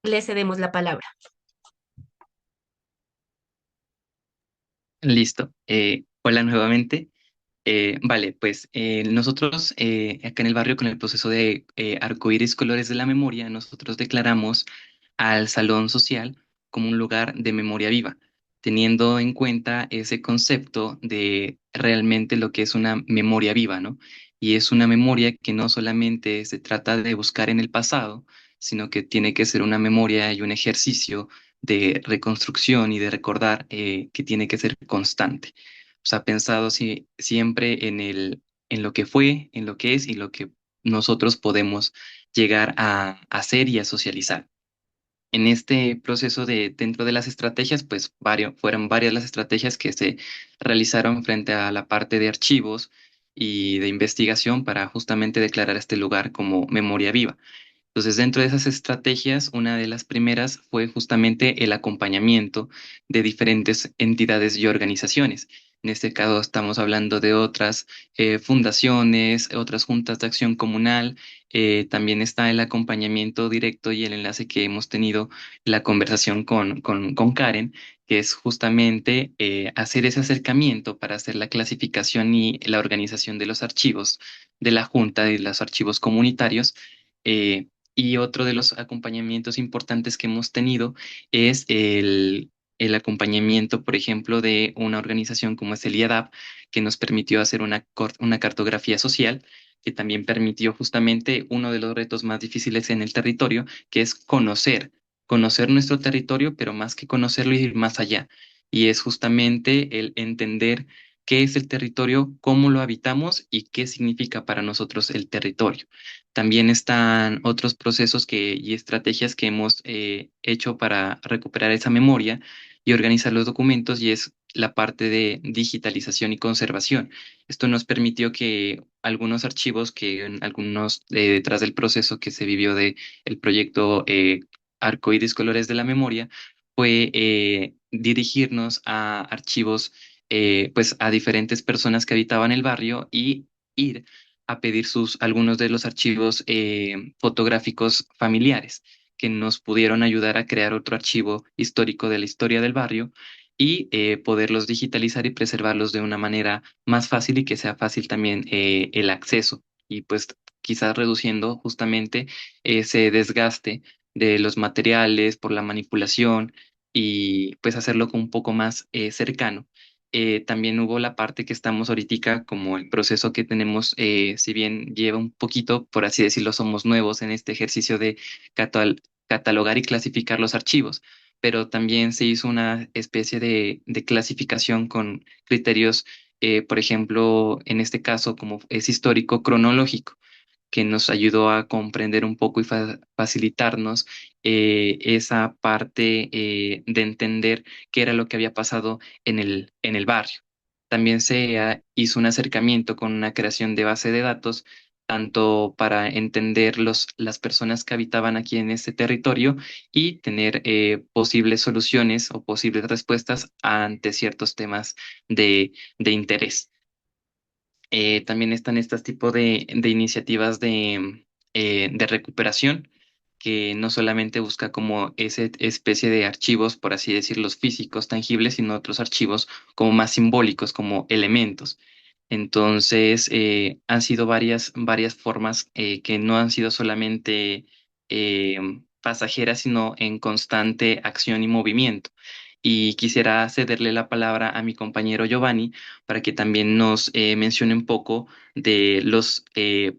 Le cedemos la palabra. Listo. Hola nuevamente. Vale, pues nosotros acá en el barrio con el proceso de Arcoíris Colores de la Memoria, nosotros declaramos al Salón Social como un lugar de memoria viva, teniendo en cuenta ese concepto de realmente lo que es una memoria viva, ¿no? Y es una memoria que no solamente se trata de buscar en el pasado, sino que tiene que ser una memoria y un ejercicio de reconstrucción y de recordar que tiene que ser constante. O sea, pensado siempre en lo que fue, en lo que es y lo que nosotros podemos llegar a hacer y a socializar. En este proceso dentro de las estrategias, pues fueron varias las estrategias que se realizaron frente a la parte de archivos y de investigación para justamente declarar este lugar como memoria viva. Entonces, dentro de esas estrategias, una de las primeras fue justamente el acompañamiento de diferentes entidades y organizaciones. En este caso, estamos hablando de otras fundaciones, otras juntas de acción comunal. También está el acompañamiento directo y el enlace que hemos tenido, la conversación con Karen, que es justamente hacer ese acercamiento para hacer la clasificación y la organización de los archivos de la junta y los archivos comunitarios. Y otro de los acompañamientos importantes que hemos tenido es el acompañamiento, por ejemplo, de una organización como es el IADAP, que nos permitió hacer una cartografía social, que también permitió justamente uno de los retos más difíciles en el territorio, que es conocer nuestro territorio, pero más que conocerlo, ir más allá. Y es justamente el entender qué es el territorio, cómo lo habitamos y qué significa para nosotros el territorio. También están otros procesos y estrategias que hemos hecho para recuperar esa memoria y organizar los documentos, y es la parte de digitalización y conservación. Esto nos permitió que algunos archivos detrás del proceso que se vivió de el proyecto Arcoíris Colores de la Memoria, fue dirigirnos a archivos, pues a diferentes personas que habitaban el barrio y ir a pedir algunos de los archivos fotográficos familiares que nos pudieron ayudar a crear otro archivo histórico de la historia del barrio y poderlos digitalizar y preservarlos de una manera más fácil y que sea fácil también el acceso, y pues quizás reduciendo justamente ese desgaste de los materiales por la manipulación y pues hacerlo un poco más cercano. También hubo la parte que estamos ahorita, como el proceso que tenemos, si bien lleva un poquito, por así decirlo, somos nuevos en este ejercicio de catalogar y clasificar los archivos, pero también se hizo una especie de clasificación con criterios por ejemplo, en este caso, como es histórico cronológico, que nos ayudó a comprender un poco y facilitarnos esa parte de entender qué era lo que había pasado en el barrio. También se hizo un acercamiento con una creación de base de datos, tanto para entender las personas que habitaban aquí en este territorio y tener posibles soluciones o posibles respuestas ante ciertos temas de interés. También están estos tipos de iniciativas de recuperación que no solamente busca como esa especie de archivos, por así decirlos, físicos, tangibles, sino otros archivos como más simbólicos, como elementos. Entonces, han sido varias formas que no han sido solamente pasajeras, sino en constante acción y movimiento. Y quisiera cederle la palabra a mi compañero Giovanni para que también nos mencione un poco de los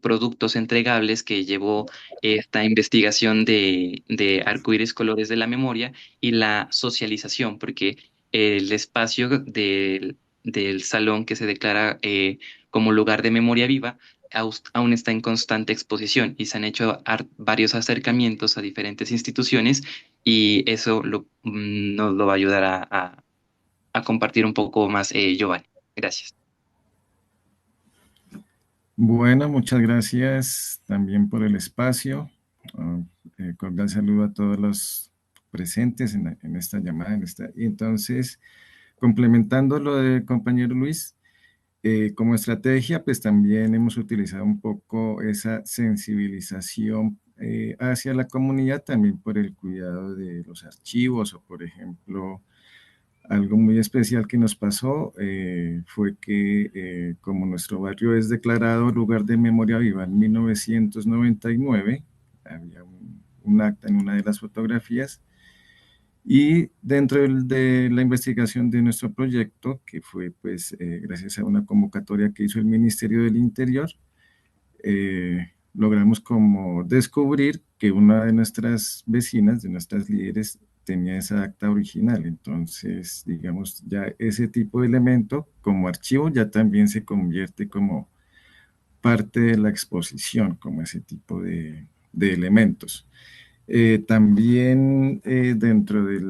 productos entregables que llevó esta investigación de Arcoíris Colores de la Memoria y la socialización, porque el espacio del salón que se declara como lugar de memoria viva aún está en constante exposición y se han hecho varios acercamientos a diferentes instituciones y eso nos lo va a ayudar a compartir un poco más Giovanni. Gracias. Bueno, muchas gracias también por el espacio. Cordial saludo a todos los presentes en esta llamada. Y entonces, complementando lo del compañero Luis, como estrategia, pues también hemos utilizado un poco esa sensibilización hacia la comunidad, también por el cuidado de los archivos o, por ejemplo, algo muy especial que nos pasó fue que como nuestro barrio es declarado lugar de memoria viva en 1999, había un acta en una de las fotografías y dentro de la investigación de nuestro proyecto, que fue pues gracias a una convocatoria que hizo el Ministerio del Interior, logramos como descubrir que una de nuestras vecinas, de nuestras líderes, tenía esa acta original. Entonces, digamos, ya ese tipo de elemento como archivo ya también se convierte como parte de la exposición, como ese tipo de elementos. También dentro de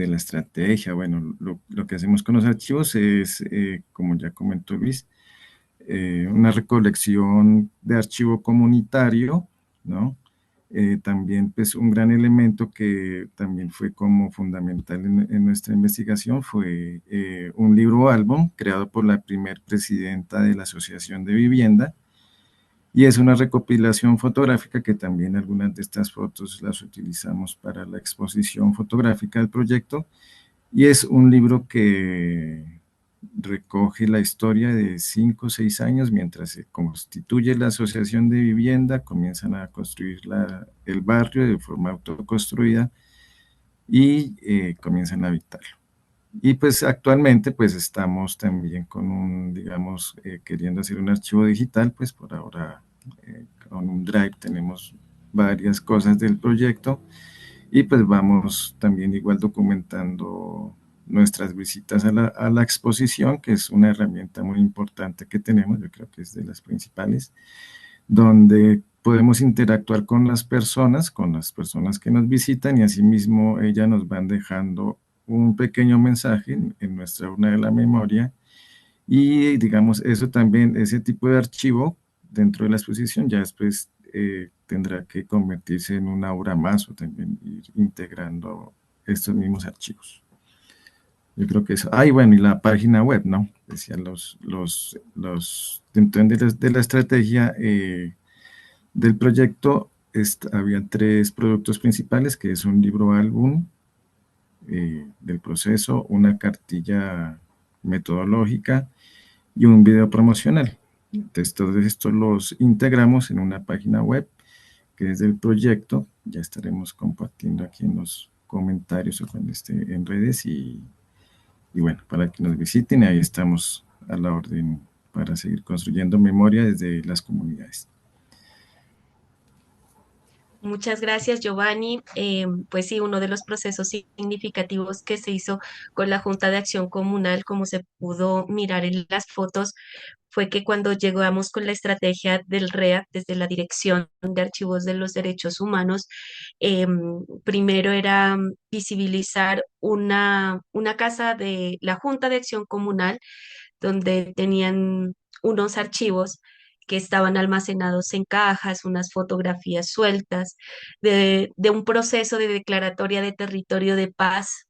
la estrategia, bueno, lo que hacemos con los archivos es, como ya comentó Luis, una recolección de archivo comunitario, ¿no? También pues un gran elemento que también fue como fundamental en nuestra investigación fue un libro álbum creado por la primer presidenta de la Asociación de Vivienda, y es una recopilación fotográfica que también algunas de estas fotos las utilizamos para la exposición fotográfica del proyecto, y es un libro que recoge la historia de 5 o 6 años mientras se constituye la asociación de vivienda, comienzan a construir el barrio de forma autoconstruida y comienzan a habitarlo. Y pues actualmente pues estamos también con digamos, queriendo hacer un archivo digital, pues por ahora con un Drive tenemos varias cosas del proyecto y pues vamos también igual documentando nuestras visitas a la exposición, que es una herramienta muy importante que tenemos, yo creo que es de las principales, donde podemos interactuar con las personas que nos visitan y asimismo ellas nos van dejando un pequeño mensaje en nuestra urna de la memoria y digamos eso también, ese tipo de archivo dentro de la exposición ya después tendrá que convertirse en una obra más o también ir integrando estos mismos archivos. Yo creo que eso. Y bueno, y la página web, ¿no? Decía dentro de la estrategia del proyecto había 3 productos principales, que es un libro álbum del proceso, una cartilla metodológica y un video promocional. Entonces, todos estos los integramos en una página web que es del proyecto. Ya estaremos compartiendo aquí en los comentarios o en redes y bueno, para que nos visiten, ahí estamos a la orden para seguir construyendo memoria desde las comunidades. Muchas gracias, Giovanni. Pues sí, uno de los procesos significativos que se hizo con la Junta de Acción Comunal, como se pudo mirar en las fotos, fue que cuando llegamos con la estrategia del REA, desde la Dirección de Archivos de los Derechos Humanos, primero era visibilizar una casa de la Junta de Acción Comunal, donde tenían unos archivos que estaban almacenados en cajas, unas fotografías sueltas de un proceso de declaratoria de territorio de paz.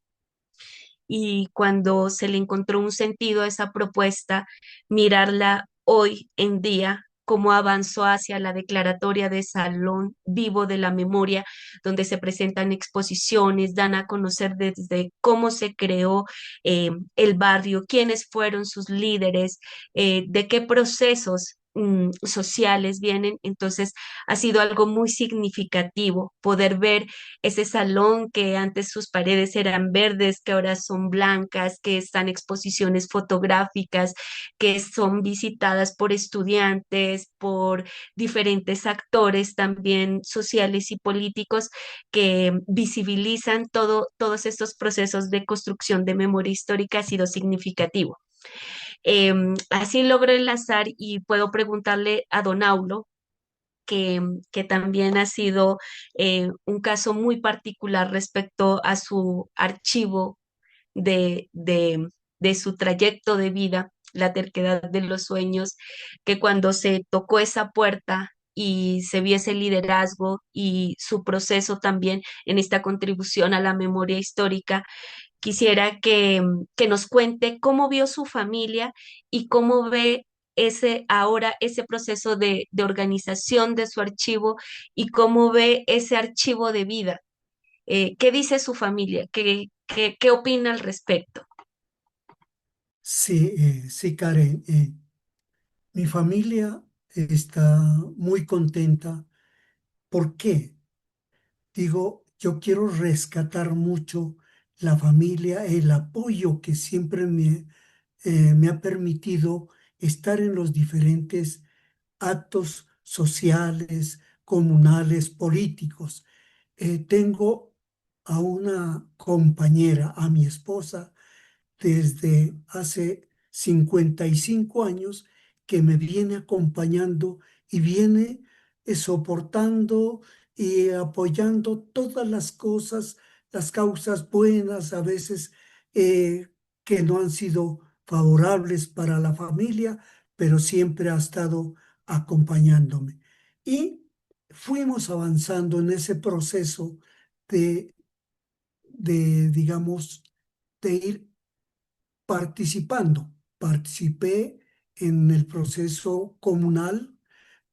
Y cuando se le encontró un sentido a esa propuesta, mirarla hoy en día, cómo avanzó hacia la declaratoria de Salón Vivo de la Memoria, donde se presentan exposiciones, dan a conocer desde cómo se creó el barrio, quiénes fueron sus líderes, de qué procesos sociales vienen. Entonces ha sido algo muy significativo poder ver ese salón que antes sus paredes eran verdes, que ahora son blancas, que están exposiciones fotográficas, que son visitadas por estudiantes, por diferentes actores también sociales y políticos que visibilizan todos estos procesos de construcción de memoria histórica. Ha sido significativo. Así logro enlazar y puedo preguntarle a Don Aulo, que también ha sido un caso muy particular respecto a su archivo de su trayecto de vida, la terquedad de los sueños, que cuando se tocó esa puerta y se vio ese liderazgo y su proceso también en esta contribución a la memoria histórica, quisiera que nos cuente cómo vio su familia y cómo ve ese proceso de organización de su archivo y cómo ve ese archivo de vida. ¿Qué dice su familia? ¿Qué opina al respecto? Sí, sí, Karen. Mi familia está muy contenta. ¿Por qué? Digo, yo quiero rescatar mucho la familia, el apoyo que siempre me ha permitido estar en los diferentes actos sociales, comunales, políticos. Tengo a una compañera, a mi esposa, desde hace 55 años que me viene acompañando y viene soportando y apoyando todas las cosas, las causas buenas, a veces que no han sido favorables para la familia, pero siempre ha estado acompañándome. Y fuimos avanzando en ese proceso de, digamos, de ir participando. Participé en el proceso comunal,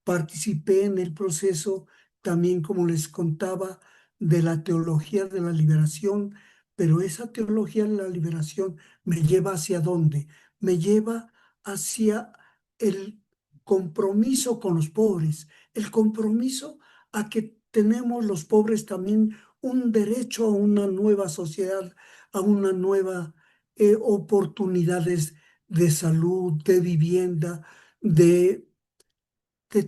participé en el proceso también, como les contaba, de la teología de la liberación, pero esa teología de la liberación me lleva hacia dónde? Me lleva hacia el compromiso con los pobres, el compromiso a que tenemos los pobres también un derecho a una nueva sociedad, a una nueva oportunidades de salud, de vivienda, de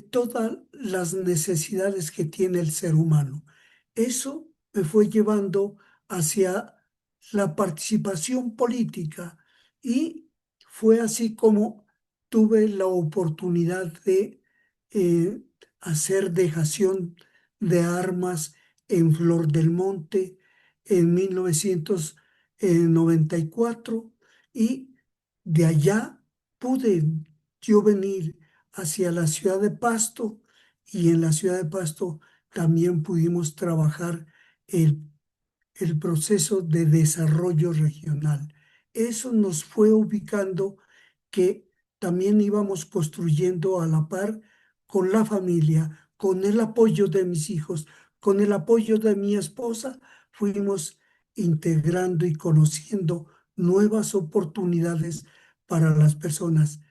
todas las necesidades que tiene el ser humano. Eso me fue llevando hacia la participación política y fue así como tuve la oportunidad de hacer dejación de armas en Flor del Monte en 1994 y de allá pude yo venir hacia la ciudad de Pasto y en la ciudad de Pasto también pudimos trabajar el proceso de desarrollo regional. Eso nos fue ubicando que también íbamos construyendo a la par con la familia, con el apoyo de mis hijos, con el apoyo de mi esposa, fuimos integrando y conociendo nuevas oportunidades para las personas.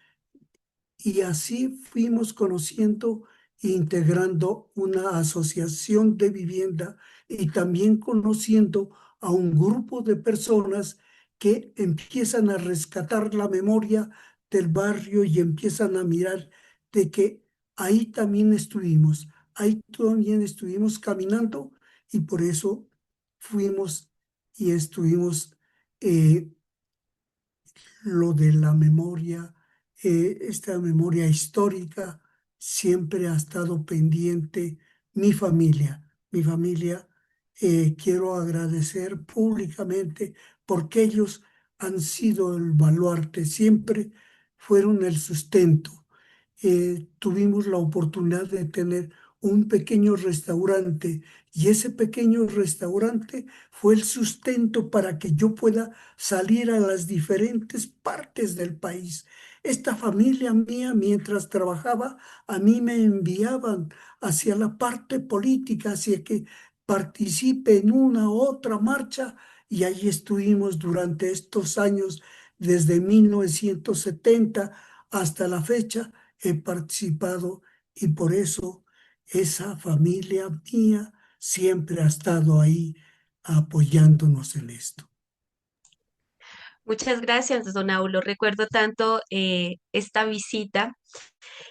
Y así fuimos conociendo e integrando una asociación de vivienda y también conociendo a un grupo de personas que empiezan a rescatar la memoria del barrio y empiezan a mirar de que ahí también estuvimos, ahí también estuvimos caminando y por eso fuimos y estuvimos lo de la memoria, esta memoria histórica, siempre ha estado pendiente mi familia. Mi familia, quiero agradecer públicamente porque ellos han sido el baluarte, siempre fueron el sustento. Tuvimos la oportunidad de tener un pequeño restaurante y ese pequeño restaurante fue el sustento para que yo pueda salir a las diferentes partes del país. Esta familia mía, mientras trabajaba, a mí me enviaban hacia la parte política, hacia que participe en una u otra marcha y ahí estuvimos durante estos años, desde 1970 hasta la fecha he participado y por eso esa familia mía siempre ha estado ahí apoyándonos en esto. Muchas gracias, don Aulo. Recuerdo tanto esta visita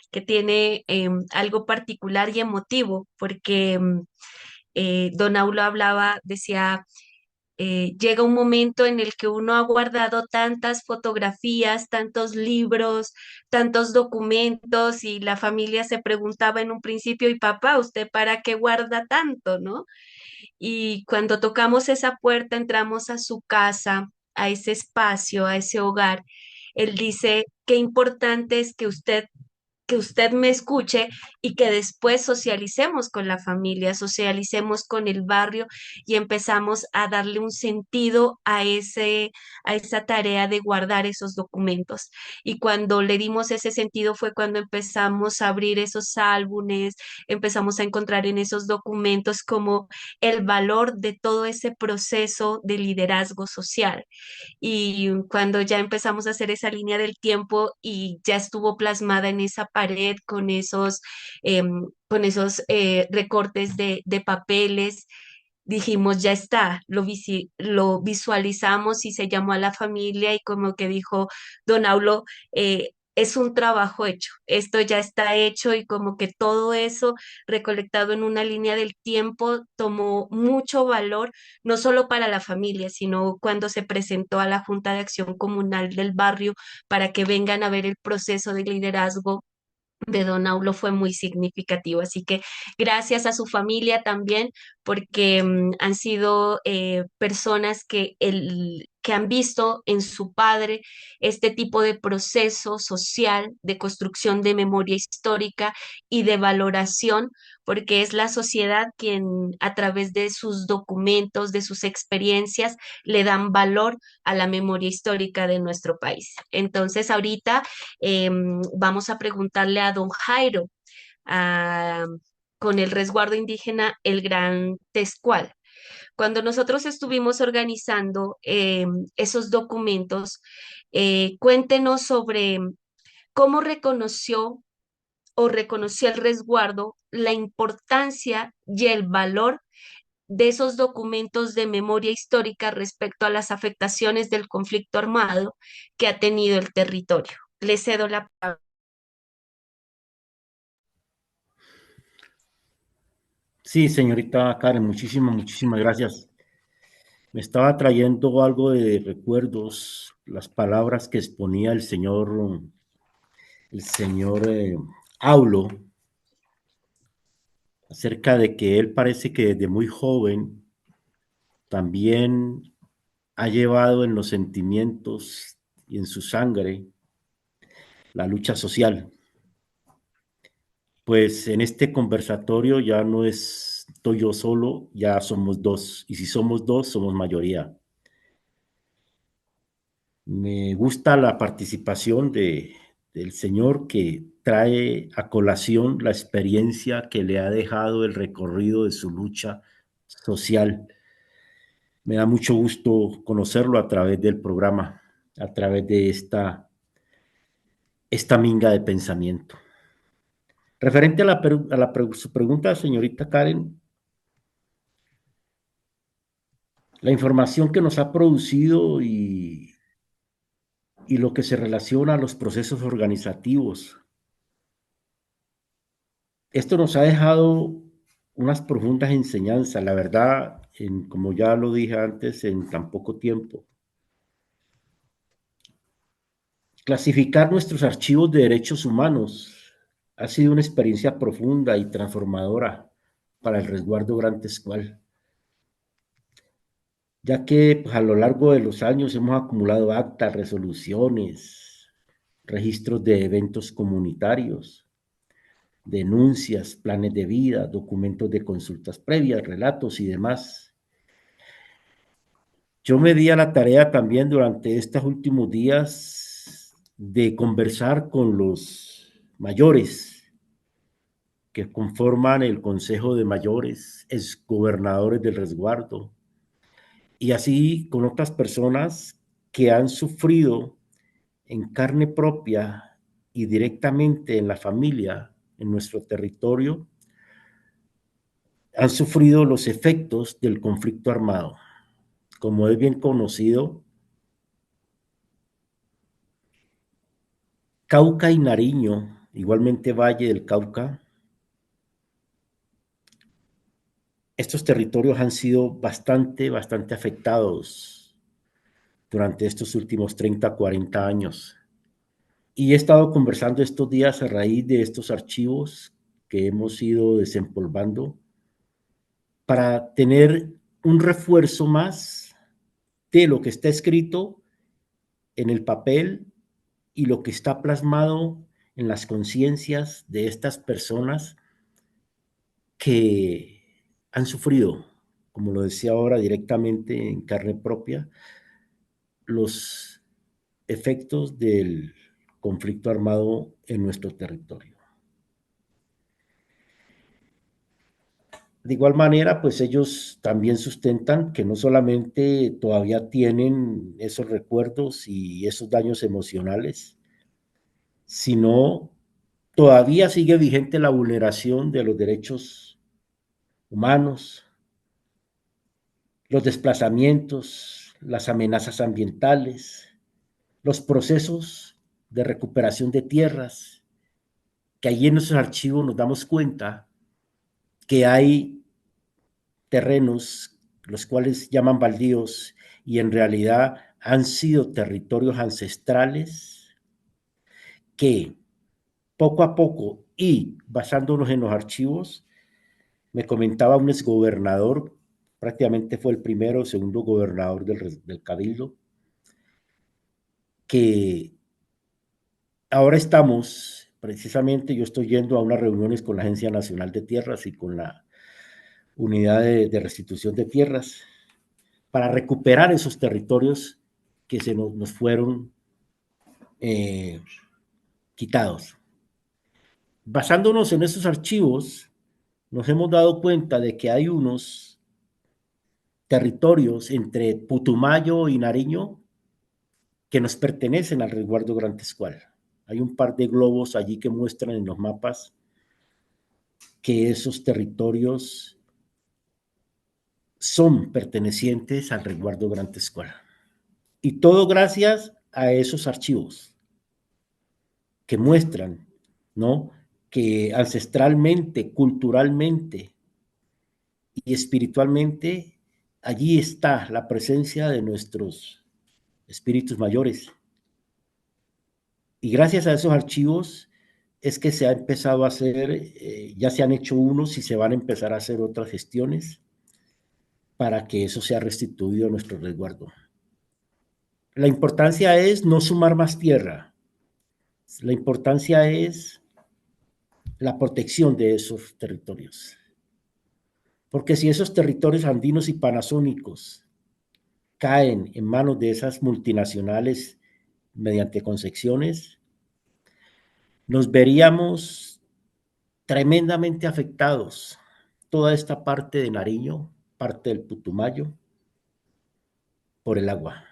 que tiene algo particular y emotivo, porque don Aulo hablaba, decía, llega un momento en el que uno ha guardado tantas fotografías, tantos libros, tantos documentos y la familia se preguntaba en un principio, ¿y papá, usted para qué guarda tanto, no? Y cuando tocamos esa puerta, entramos a su casa, a ese espacio, a ese hogar. Él dice, qué importante es que usted me escuche y que después socialicemos con la familia, socialicemos con el barrio y empezamos a darle un sentido a esa tarea de guardar esos documentos. Y cuando le dimos ese sentido fue cuando empezamos a abrir esos álbumes, empezamos a encontrar en esos documentos como el valor de todo ese proceso de liderazgo social. Y cuando ya empezamos a hacer esa línea del tiempo y ya estuvo plasmada en esa pared con esos recortes de papeles, dijimos, ya está, lo visualizamos y se llamó a la familia y como que dijo don Aulo, es un trabajo hecho, esto ya está hecho y como que todo eso recolectado en una línea del tiempo tomó mucho valor, no solo para la familia, sino cuando se presentó a la Junta de Acción Comunal del barrio para que vengan a ver el proceso de liderazgo de Don Aulo fue muy significativo. Así que gracias a su familia también, porque han sido personas que han visto en su padre este tipo de proceso social de construcción de memoria histórica y de valoración, porque es la sociedad quien a través de sus documentos, de sus experiencias, le dan valor a la memoria histórica de nuestro país. Entonces, ahorita vamos a preguntarle a don Jairo, ah, con el resguardo indígena El Gran Tescual. Cuando nosotros estuvimos organizando esos documentos, cuéntenos sobre cómo reconoció el resguardo la importancia y el valor de esos documentos de memoria histórica respecto a las afectaciones del conflicto armado que ha tenido el territorio. Le cedo la palabra. Sí, señorita Karen, muchísimas gracias. Me estaba trayendo algo de recuerdos, las palabras que exponía el señor Aulo, acerca de que él parece que desde muy joven también ha llevado en los sentimientos y en su sangre la lucha social. Pues en este conversatorio ya no estoy yo solo, ya somos dos, y si somos dos, somos mayoría. Me gusta la participación del señor que trae a colación la experiencia que le ha dejado el recorrido de su lucha social. Me da mucho gusto conocerlo a través del programa, a través de esta minga de pensamiento. Referente a su pregunta, señorita Karen, la información que nos ha producido y lo que se relaciona a los procesos organizativos Esto nos ha dejado unas profundas enseñanzas, la verdad, como ya lo dije antes, en tan poco tiempo. Clasificar nuestros archivos de derechos humanos ha sido una experiencia profunda y transformadora para el resguardo Gran Tescual, ya que pues, a lo largo de los años hemos acumulado actas, resoluciones, registros de eventos comunitarios, denuncias, planes de vida, documentos de consultas previas, relatos y demás. Yo me di a la tarea también durante estos últimos días de conversar con los mayores que conforman el Consejo de Mayores, exgobernadores del resguardo, y así con otras personas que han sufrido en carne propia y directamente en la familia, en nuestro territorio, han sufrido los efectos del conflicto armado. Como es bien conocido, Cauca y Nariño, igualmente Valle del Cauca, estos territorios han sido bastante afectados durante estos últimos 30, 40 años. Y he estado conversando estos días a raíz de estos archivos que hemos ido desempolvando para tener un refuerzo más de lo que está escrito en el papel y lo que está plasmado en las conciencias de estas personas que han sufrido, como lo decía ahora directamente en carne propia, los efectos del conflicto armado en nuestro territorio. De igual manera, pues ellos también sustentan que no solamente todavía tienen esos recuerdos y esos daños emocionales, sino todavía sigue vigente la vulneración de los derechos humanos, los desplazamientos, las amenazas ambientales, los procesos de recuperación de tierras, que allí en nuestros archivos nos damos cuenta que hay terrenos los cuales llaman baldíos y en realidad han sido territorios ancestrales que poco a poco y basándonos en los archivos, me comentaba un exgobernador, prácticamente fue el primero o segundo gobernador del Cabildo, que ahora estamos, precisamente yo estoy yendo a unas reuniones con la Agencia Nacional de Tierras y con la Unidad de Restitución de Tierras para recuperar esos territorios que se nos fueron quitados. Basándonos en esos archivos, nos hemos dado cuenta de que hay unos territorios entre Putumayo y Nariño que nos pertenecen al resguardo Gran Tescual. Hay un par de globos allí que muestran en los mapas que esos territorios son pertenecientes al resguardo Gran Tescual. Y todo gracias a esos archivos que muestran, ¿no?, que ancestralmente, culturalmente y espiritualmente allí está la presencia de nuestros espíritus mayores. Y gracias a esos archivos es que se ha empezado a hacer, ya se han hecho unos y se van a empezar a hacer otras gestiones para que eso sea restituido a nuestro resguardo. La importancia es no sumar más tierra. La importancia es la protección de esos territorios. Porque si esos territorios andinos y panazónicos caen en manos de esas multinacionales mediante concesiones, nos veríamos tremendamente afectados. Toda esta parte de Nariño, parte del Putumayo, por el agua.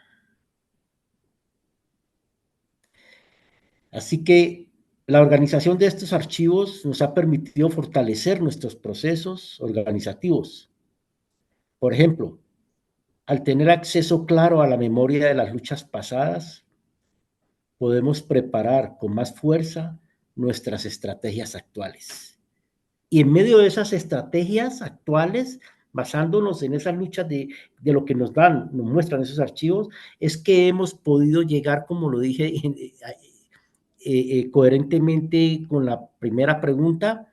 Así que la organización de estos archivos nos ha permitido fortalecer nuestros procesos organizativos. Por ejemplo, al tener acceso claro a la memoria de las luchas pasadas, podemos preparar con más fuerza nuestras estrategias actuales. Y en medio de esas estrategias actuales, basándonos en esas luchas de lo que nos muestran esos archivos, es que hemos podido llegar, como lo dije, coherentemente con la primera pregunta.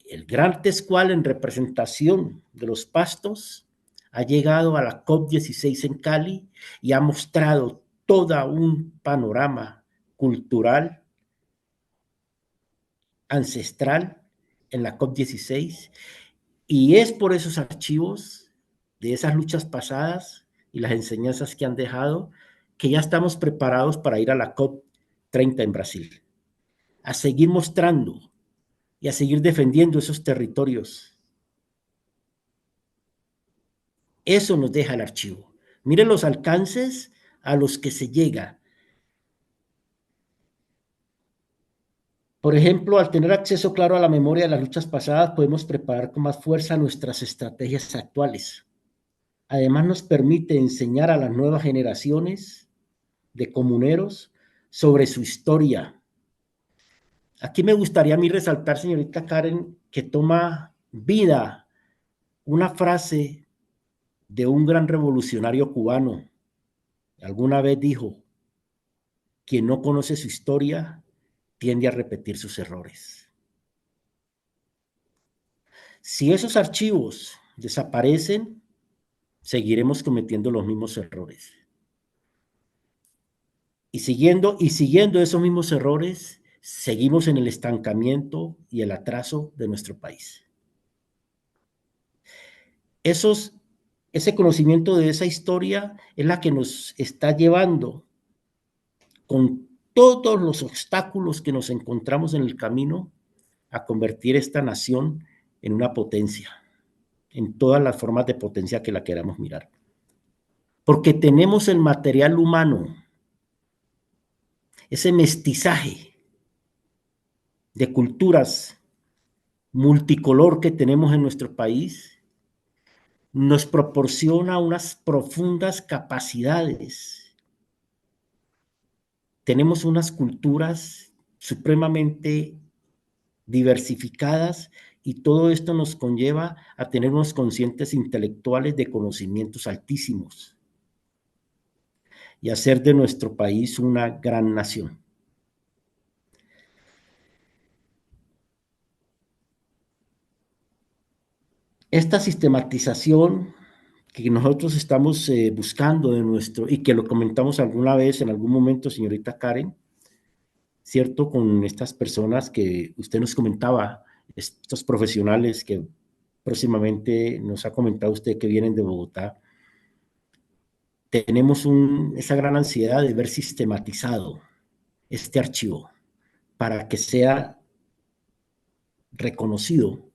El Gran Tescual, en representación de los pastos, ha llegado a la COP16 en Cali y ha mostrado todo un panorama cultural ancestral en la COP16, y es por esos archivos de esas luchas pasadas y las enseñanzas que han dejado que ya estamos preparados para ir a la COP30 en Brasil, a seguir mostrando y a seguir defendiendo esos territorios. Eso nos deja el archivo. Miren los alcances a los que se llega. Por ejemplo, al tener acceso claro a la memoria de las luchas pasadas, podemos preparar con más fuerza nuestras estrategias actuales. Además, nos permite enseñar a las nuevas generaciones de comuneros sobre su historia. Aquí me gustaría a mí resaltar, señorita Karen, que toma vida una frase de un gran revolucionario cubano. Alguna vez dijo: quien no conoce su historia tiende a repetir sus errores. Si esos archivos desaparecen, seguiremos cometiendo los mismos errores. Y siguiendo esos mismos errores, seguimos en el estancamiento y el atraso de nuestro país. Ese conocimiento de esa historia es la que nos está llevando, con todos los obstáculos que nos encontramos en el camino, a convertir esta nación en una potencia, en todas las formas de potencia que la queramos mirar. Porque tenemos el material humano, ese mestizaje de culturas multicolor que tenemos en nuestro país, nos proporciona unas profundas capacidades. Tenemos unas culturas supremamente diversificadas, y todo esto nos conlleva a tener unos conscientes intelectuales de conocimientos altísimos y hacer de nuestro país una gran nación. Esta sistematización que nosotros estamos buscando de nuestro, y que lo comentamos alguna vez, en algún momento, señorita Karen, ¿cierto? Con estas personas que usted nos comentaba, estos profesionales que próximamente nos ha comentado usted que vienen de Bogotá, tenemos esa gran ansiedad de ver sistematizado este archivo para que sea reconocido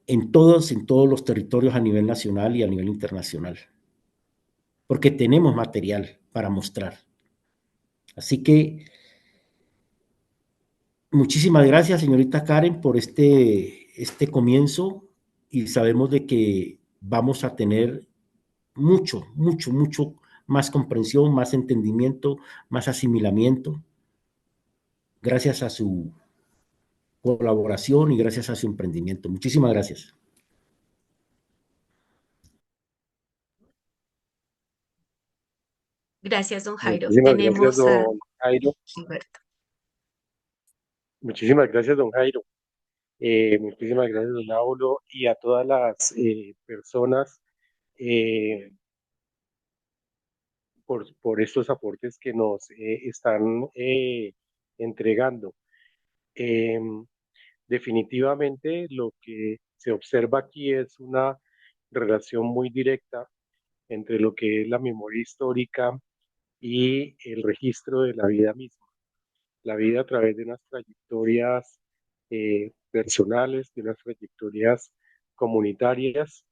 en todos los territorios a nivel nacional y a nivel internacional, porque tenemos material para mostrar. Así que muchísimas gracias, señorita Karen, por este comienzo, y sabemos de que vamos a tener mucho más comprensión, más entendimiento, más asimilamiento, gracias a su colaboración y gracias a su emprendimiento. Muchísimas gracias. Gracias, don Jairo. Muchísimas gracias, Tenemos a don Jairo. Humberto. Muchísimas gracias, don Jairo. Muchísimas gracias, don Aulo, y a todas las personas por estos aportes que nos están entregando. Definitivamente lo que se observa aquí es una relación muy directa entre lo que es la memoria histórica y el registro de la vida misma. La vida a través de unas trayectorias personales, de unas trayectorias comunitarias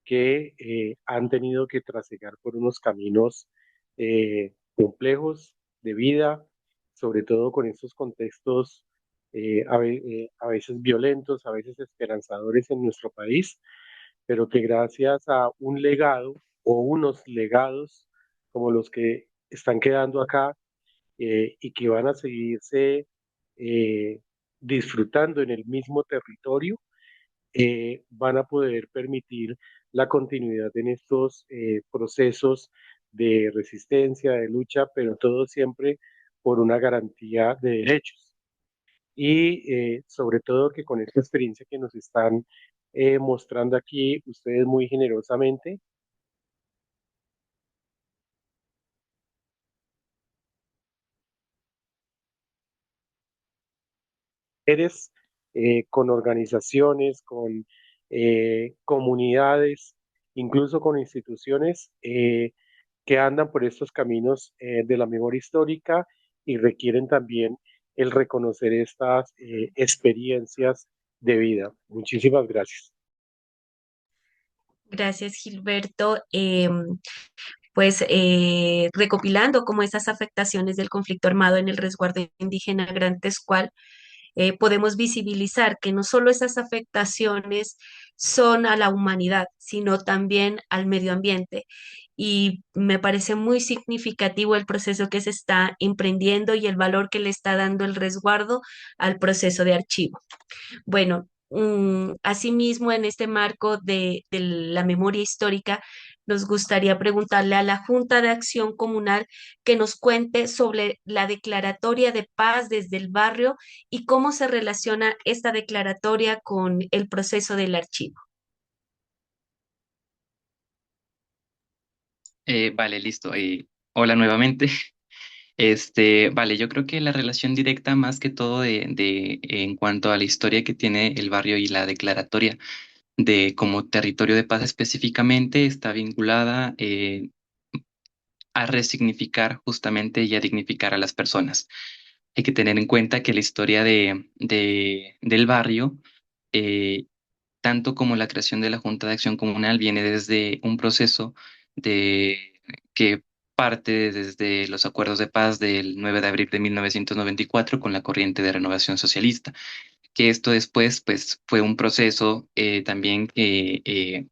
que han tenido que trasegar por unos caminos complejos de vida, sobre todo con estos contextos a veces violentos, a veces esperanzadores en nuestro país, pero que gracias a un legado o unos legados como los que están quedando acá y que van a seguirse disfrutando en el mismo territorio, van a poder permitir la continuidad en estos procesos de resistencia, de lucha, pero todo siempre por una garantía de derechos. Y sobre todo que con esta experiencia que nos están mostrando aquí, ustedes muy generosamente, eres con organizaciones, con comunidades, incluso con instituciones que andan por estos caminos de la memoria histórica y requieren también el reconocer estas experiencias de vida. Muchísimas gracias. Gracias, Gilberto. Pues recopilando como esas afectaciones del conflicto armado en el resguardo indígena Gran Texcual, podemos visibilizar que no solo esas afectaciones son a la humanidad, sino también al medio ambiente. Y me parece muy significativo el proceso que se está emprendiendo y el valor que le está dando el resguardo al proceso de archivo. Bueno, asimismo, en este marco de la memoria histórica, nos gustaría preguntarle a la Junta de Acción Comunal que nos cuente sobre la declaratoria de paz desde el barrio y cómo se relaciona esta declaratoria con el proceso del archivo. Vale, listo. Hola nuevamente. Vale, yo creo que la relación directa más que todo en cuanto a la historia que tiene el barrio y la declaratoria de como territorio de paz específicamente está vinculada a resignificar justamente y a dignificar a las personas. Hay que tener en cuenta que la historia del barrio, eh, tanto como la creación de la Junta de Acción Comunal, viene desde un proceso de que parte desde los acuerdos de paz del 9 de abril de 1994 con la corriente de renovación socialista, que esto después pues, fue un proceso también que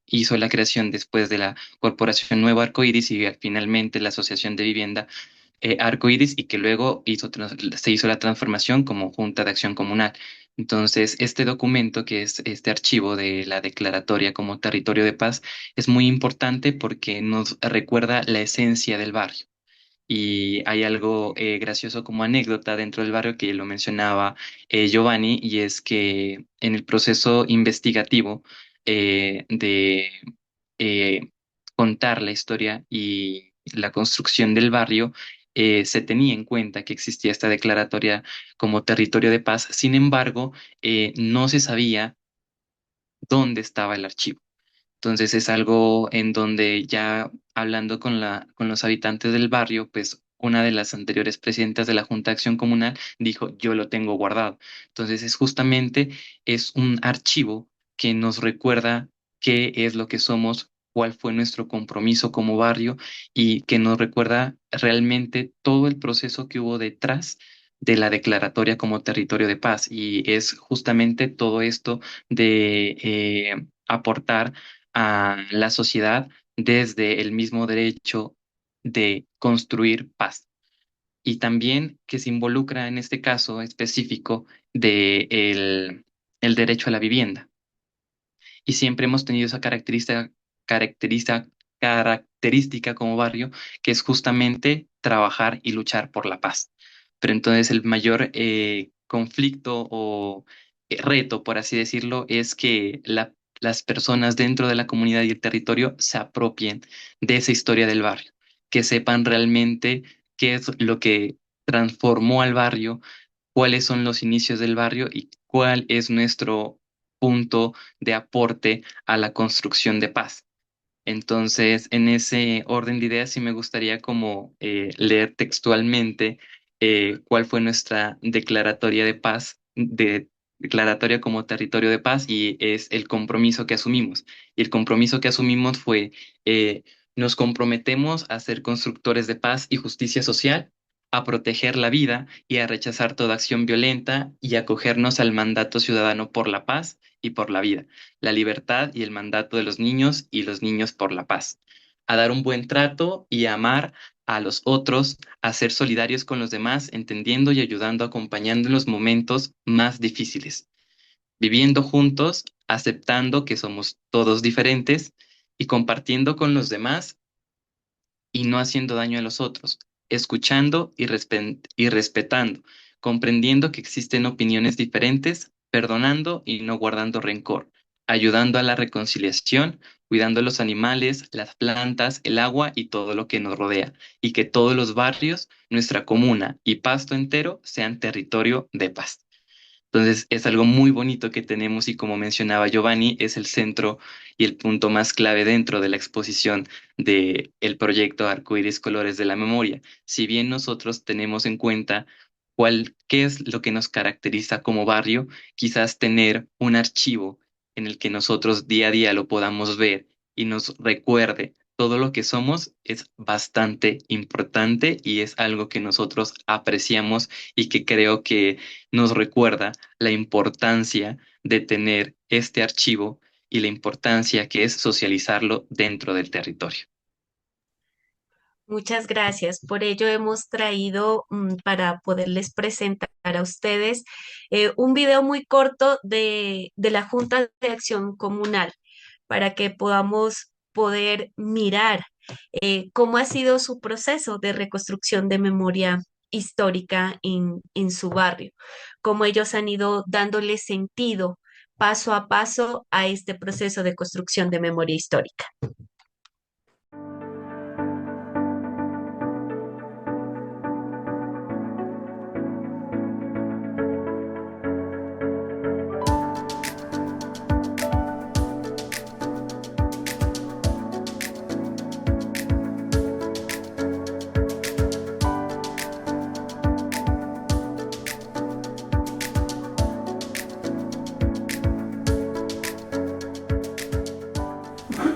hizo la creación después de la Corporación Nuevo Arcoíris y finalmente la Asociación de Vivienda Arcoíris y que luego se hizo la transformación como Junta de Acción Comunal. Entonces, este documento, que es este archivo de la declaratoria como territorio de paz, es muy importante porque nos recuerda la esencia del barrio. Y hay algo gracioso como anécdota dentro del barrio que lo mencionaba Giovanni, y es que en el proceso investigativo de contar la historia y la construcción del barrio, se tenía en cuenta que existía esta declaratoria como territorio de paz. Sin embargo, no se sabía dónde estaba el archivo. Entonces es algo en donde ya hablando con los habitantes del barrio, pues una de las anteriores presidentas de la Junta de Acción Comunal dijo, yo lo tengo guardado. Entonces es un archivo que nos recuerda qué es lo que somos, cuál fue nuestro compromiso como barrio y que nos recuerda realmente todo el proceso que hubo detrás de la declaratoria como territorio de paz. Y es justamente todo esto de aportar a la sociedad desde el mismo derecho de construir paz. Y también que se involucra en este caso específico de el derecho a la vivienda. Y siempre hemos tenido esa característica, característica como barrio, que es justamente trabajar y luchar por la paz. Pero entonces el mayor conflicto o reto, por así decirlo, es que las personas dentro de la comunidad y el territorio se apropien de esa historia del barrio, que sepan realmente qué es lo que transformó al barrio, cuáles son los inicios del barrio y cuál es nuestro punto de aporte a la construcción de paz. Entonces, en ese orden de ideas, sí me gustaría como leer textualmente cuál fue nuestra declaratoria de paz, de declaratoria como territorio de paz, y es el compromiso que asumimos. Y el compromiso que asumimos fue, nos comprometemos a ser constructores de paz y justicia social, a proteger la vida y a rechazar toda acción violenta y acogernos al mandato ciudadano por la paz y por la vida, la libertad y el mandato de los niños y los niños por la paz. a dar un buen trato y a amar a los otros, a ser solidarios con los demás, entendiendo y ayudando, acompañando en los momentos más difíciles, viviendo juntos, aceptando que somos todos diferentes y compartiendo con los demás y no haciendo daño a los otros, escuchando y respetando, comprendiendo que existen opiniones diferentes, perdonando y no guardando rencor, ayudando a la reconciliación, cuidando los animales, las plantas, el agua y todo lo que nos rodea, y que todos los barrios, nuestra comuna y Pasto entero sean territorio de paz. Entonces es algo muy bonito que tenemos y como mencionaba Giovanni, es el centro y el punto más clave dentro de la exposición del proyecto Arcoíris Colores de la Memoria. Si bien nosotros tenemos en cuenta qué es lo que nos caracteriza como barrio, quizás tener un archivo en el que nosotros día a día lo podamos ver y nos recuerde todo lo que somos es bastante importante y es algo que nosotros apreciamos y que creo que nos recuerda la importancia de tener este archivo y la importancia que es socializarlo dentro del territorio. Muchas gracias. Por ello hemos traído para poderles presentar a ustedes un video muy corto de la Junta de Acción Comunal para que podamos poder mirar cómo ha sido su proceso de reconstrucción de memoria histórica en su barrio, cómo ellos han ido dándole sentido paso a paso a este proceso de construcción de memoria histórica.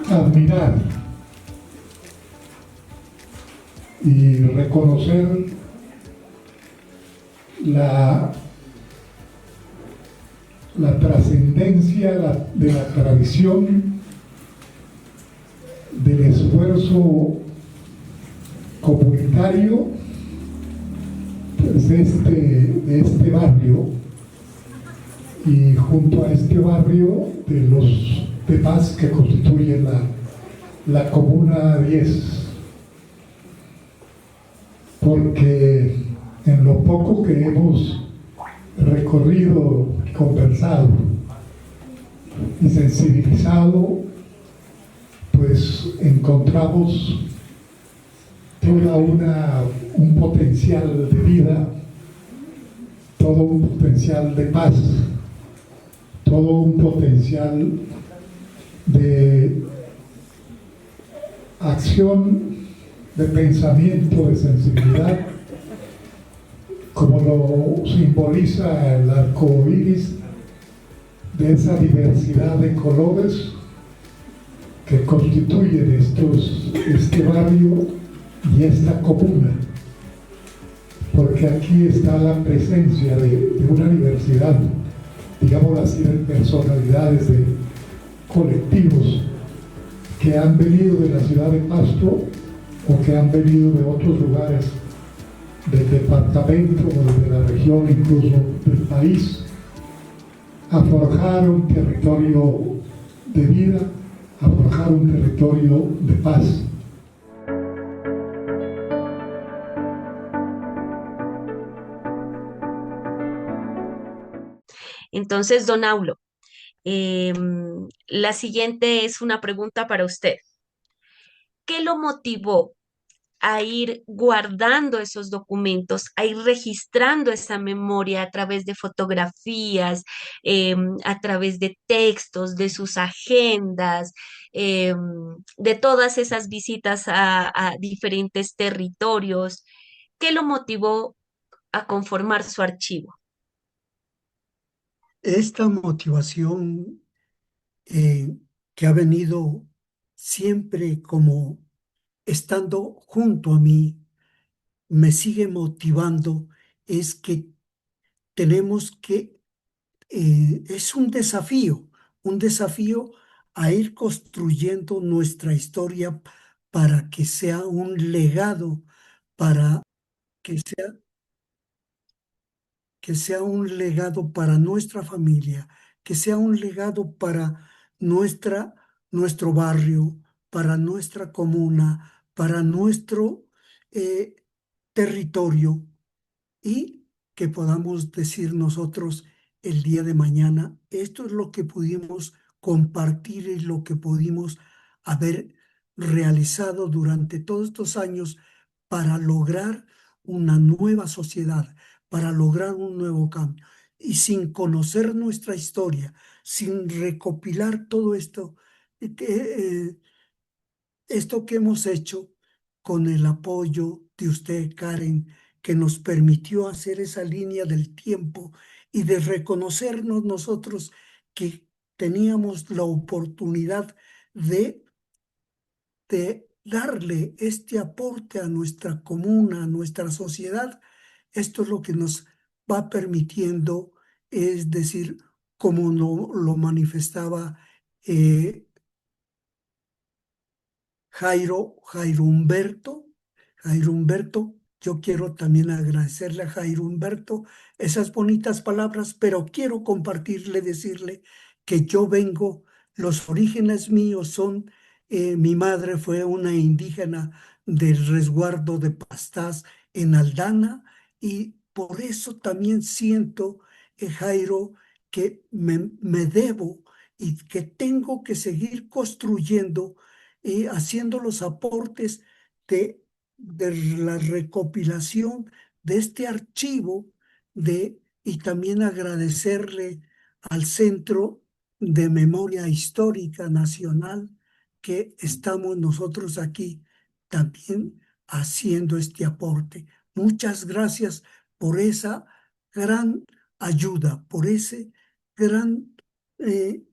Admirar y reconocer la trascendencia de la tradición, del esfuerzo comunitario pues, de este barrio, y junto a este barrio de los demás que constituyen la Comuna 10, porque en lo poco que hemos recorrido, conversado y sensibilizado, pues encontramos toda un potencial de vida, todo un potencial de paz, todo un potencial de acción, de pensamiento, de sensibilidad, como lo simboliza el arco iris, de esa diversidad de colores que constituyen este barrio y esta comuna, porque aquí está la presencia de una diversidad, digamos así, de personalidades, de colectivos que han venido de la ciudad de Pasto o que han venido de otros lugares del departamento o de la región, incluso del país, a forjar un territorio de vida, a forjar un territorio de paz. Entonces, don Aulo, la siguiente es una pregunta para usted. ¿Qué lo motivó a ir guardando esos documentos, a ir registrando esa memoria a través de fotografías, a través de textos, de sus agendas, de todas esas visitas a diferentes territorios? ¿Qué lo motivó a conformar su archivo? Esta motivación que ha venido siempre como estando junto a mí, me sigue motivando, es que tenemos que, es un desafío a ir construyendo nuestra historia para que sea un legado, para que sea un legado para nuestra familia, que sea un legado para nuestro barrio, para nuestra comuna, para nuestro eh, territorio, y que podamos decir nosotros el día de mañana, esto es lo que pudimos compartir y lo que pudimos haber realizado durante todos estos años para lograr una nueva sociedad, para lograr un nuevo cambio. Y sin conocer nuestra historia, sin recopilar todo esto, esto que hemos hecho con el apoyo de usted, Karen, que nos permitió hacer esa línea del tiempo y de reconocernos nosotros que teníamos la oportunidad de, de darle este aporte a nuestra comuna, a nuestra sociedad. Esto es lo que nos va permitiendo, es decir, como lo manifestaba eh, Jairo Humberto, yo quiero también agradecerle a Jairo Humberto esas bonitas palabras, pero quiero compartirle, decirle que yo vengo, los orígenes míos son, mi madre fue una indígena del resguardo de Pastaza en Aldana, y por eso también siento, Jairo, que me debo y que tengo que seguir construyendo, haciendo los aportes de la recopilación de este archivo, y también agradecerle al Centro de Memoria Histórica Nacional, que estamos nosotros aquí también haciendo este aporte. Muchas gracias por esa gran ayuda, por ese gran eh,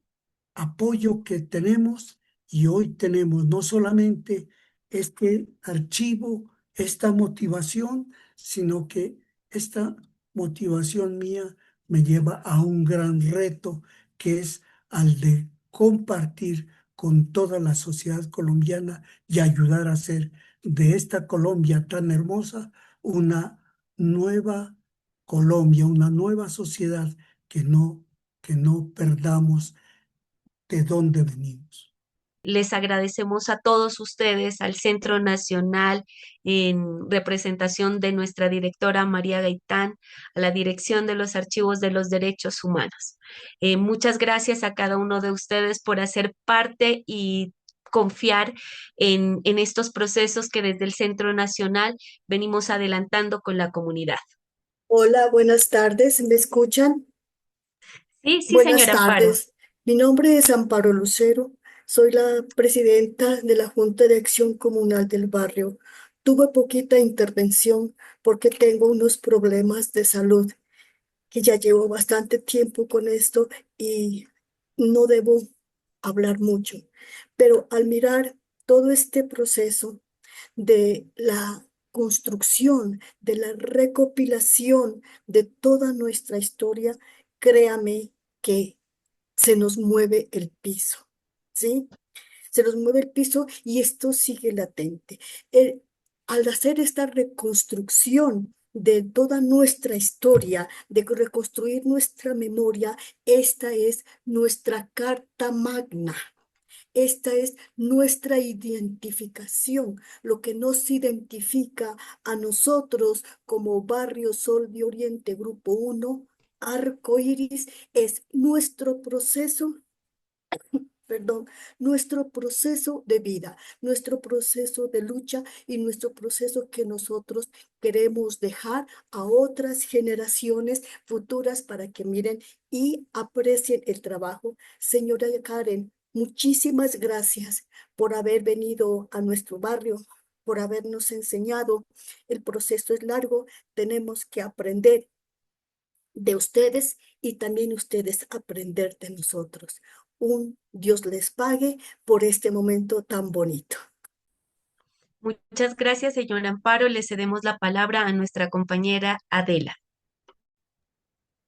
apoyo que tenemos, y hoy tenemos no solamente este archivo, esta motivación, sino que esta motivación mía me lleva a un gran reto, que es al de compartir con toda la sociedad colombiana y ayudar a hacer de esta Colombia tan hermosa una nueva Colombia, una nueva sociedad, que no perdamos de dónde venimos. Les agradecemos a todos ustedes, al Centro Nacional, en representación de nuestra directora María Gaitán, a la Dirección de los Archivos de los Derechos Humanos. Muchas gracias a cada uno de ustedes por hacer parte y confiar en estos procesos que desde el Centro Nacional venimos adelantando con la comunidad. Hola, buenas tardes, ¿me escuchan? Sí, Buenas señora Amparo. tardes, mi nombre es Amparo Lucero, soy la presidenta de la Junta de Acción Comunal del barrio. Tuve poquita intervención porque tengo unos problemas de salud, que ya llevo bastante tiempo con esto y no debo hablar mucho. Pero al mirar todo este proceso de la construcción, de la recopilación de toda nuestra historia, créame que se nos mueve el piso, ¿sí? Se nos mueve el piso y esto sigue latente. Al hacer esta reconstrucción de toda nuestra historia, de reconstruir nuestra memoria, esta es nuestra carta magna. Esta es nuestra identificación, lo que nos identifica a nosotros como Barrio Sol de Oriente Grupo 1, Arco Iris, es nuestro proceso, perdón, nuestro proceso de vida, nuestro proceso de lucha y nuestro proceso que nosotros queremos dejar a otras generaciones futuras para que miren y aprecien el trabajo. Señora Karen, muchísimas gracias por haber venido a nuestro barrio, por habernos enseñado. El proceso es largo, tenemos que aprender de ustedes y también ustedes aprender de nosotros. Un Dios les pague por este momento tan bonito. Muchas gracias, señora Amparo. Le cedemos la palabra a nuestra compañera Adela.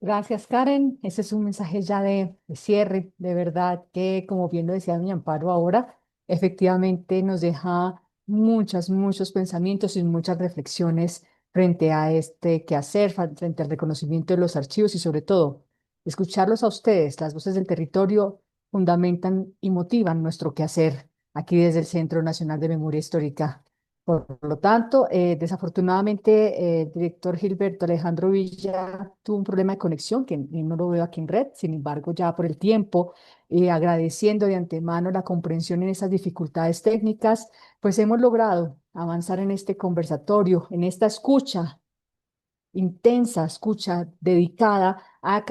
Gracias, Karen. Ese es un mensaje ya de cierre, de verdad que, como bien lo decía doña Amparo ahora, efectivamente nos deja muchos pensamientos y muchas reflexiones frente a este quehacer, frente al reconocimiento de los archivos y sobre todo escucharlos a ustedes. Las voces del territorio fundamentan y motivan nuestro quehacer aquí desde el Centro Nacional de Memoria Histórica. Por lo tanto, desafortunadamente, el director Gilberto Alejandro Villa tuvo un problema de conexión que no lo veo aquí en red. Sin embargo, ya por el tiempo, agradeciendo de antemano la comprensión en esas dificultades técnicas, pues hemos logrado avanzar en este conversatorio, en esta escucha intensa, escucha dedicada a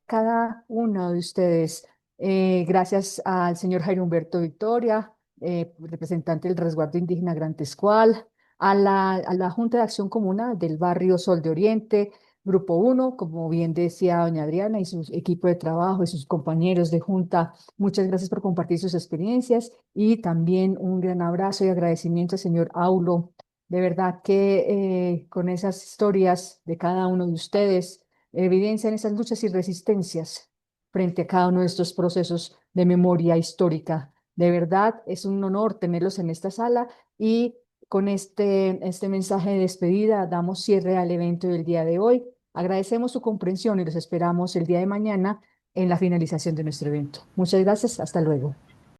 cada uno de ustedes. Gracias al señor Jairo Humberto Victoria, representante del Resguardo Indígena Gran Tescual, a la Junta de Acción Comunal del barrio Sol de Oriente, Grupo 1, como bien decía doña Adriana y su equipo de trabajo y sus compañeros de Junta. Muchas gracias por compartir sus experiencias y también un gran abrazo y agradecimiento al señor Aulo. De verdad que con esas historias de cada uno de ustedes evidencian esas luchas y resistencias frente a cada uno de estos procesos de memoria histórica. De verdad es un honor tenerlos en esta sala y con este mensaje de despedida damos cierre al evento del día de hoy. Agradecemos su comprensión y los esperamos el día de mañana en la finalización de nuestro evento. Muchas gracias. Hasta luego.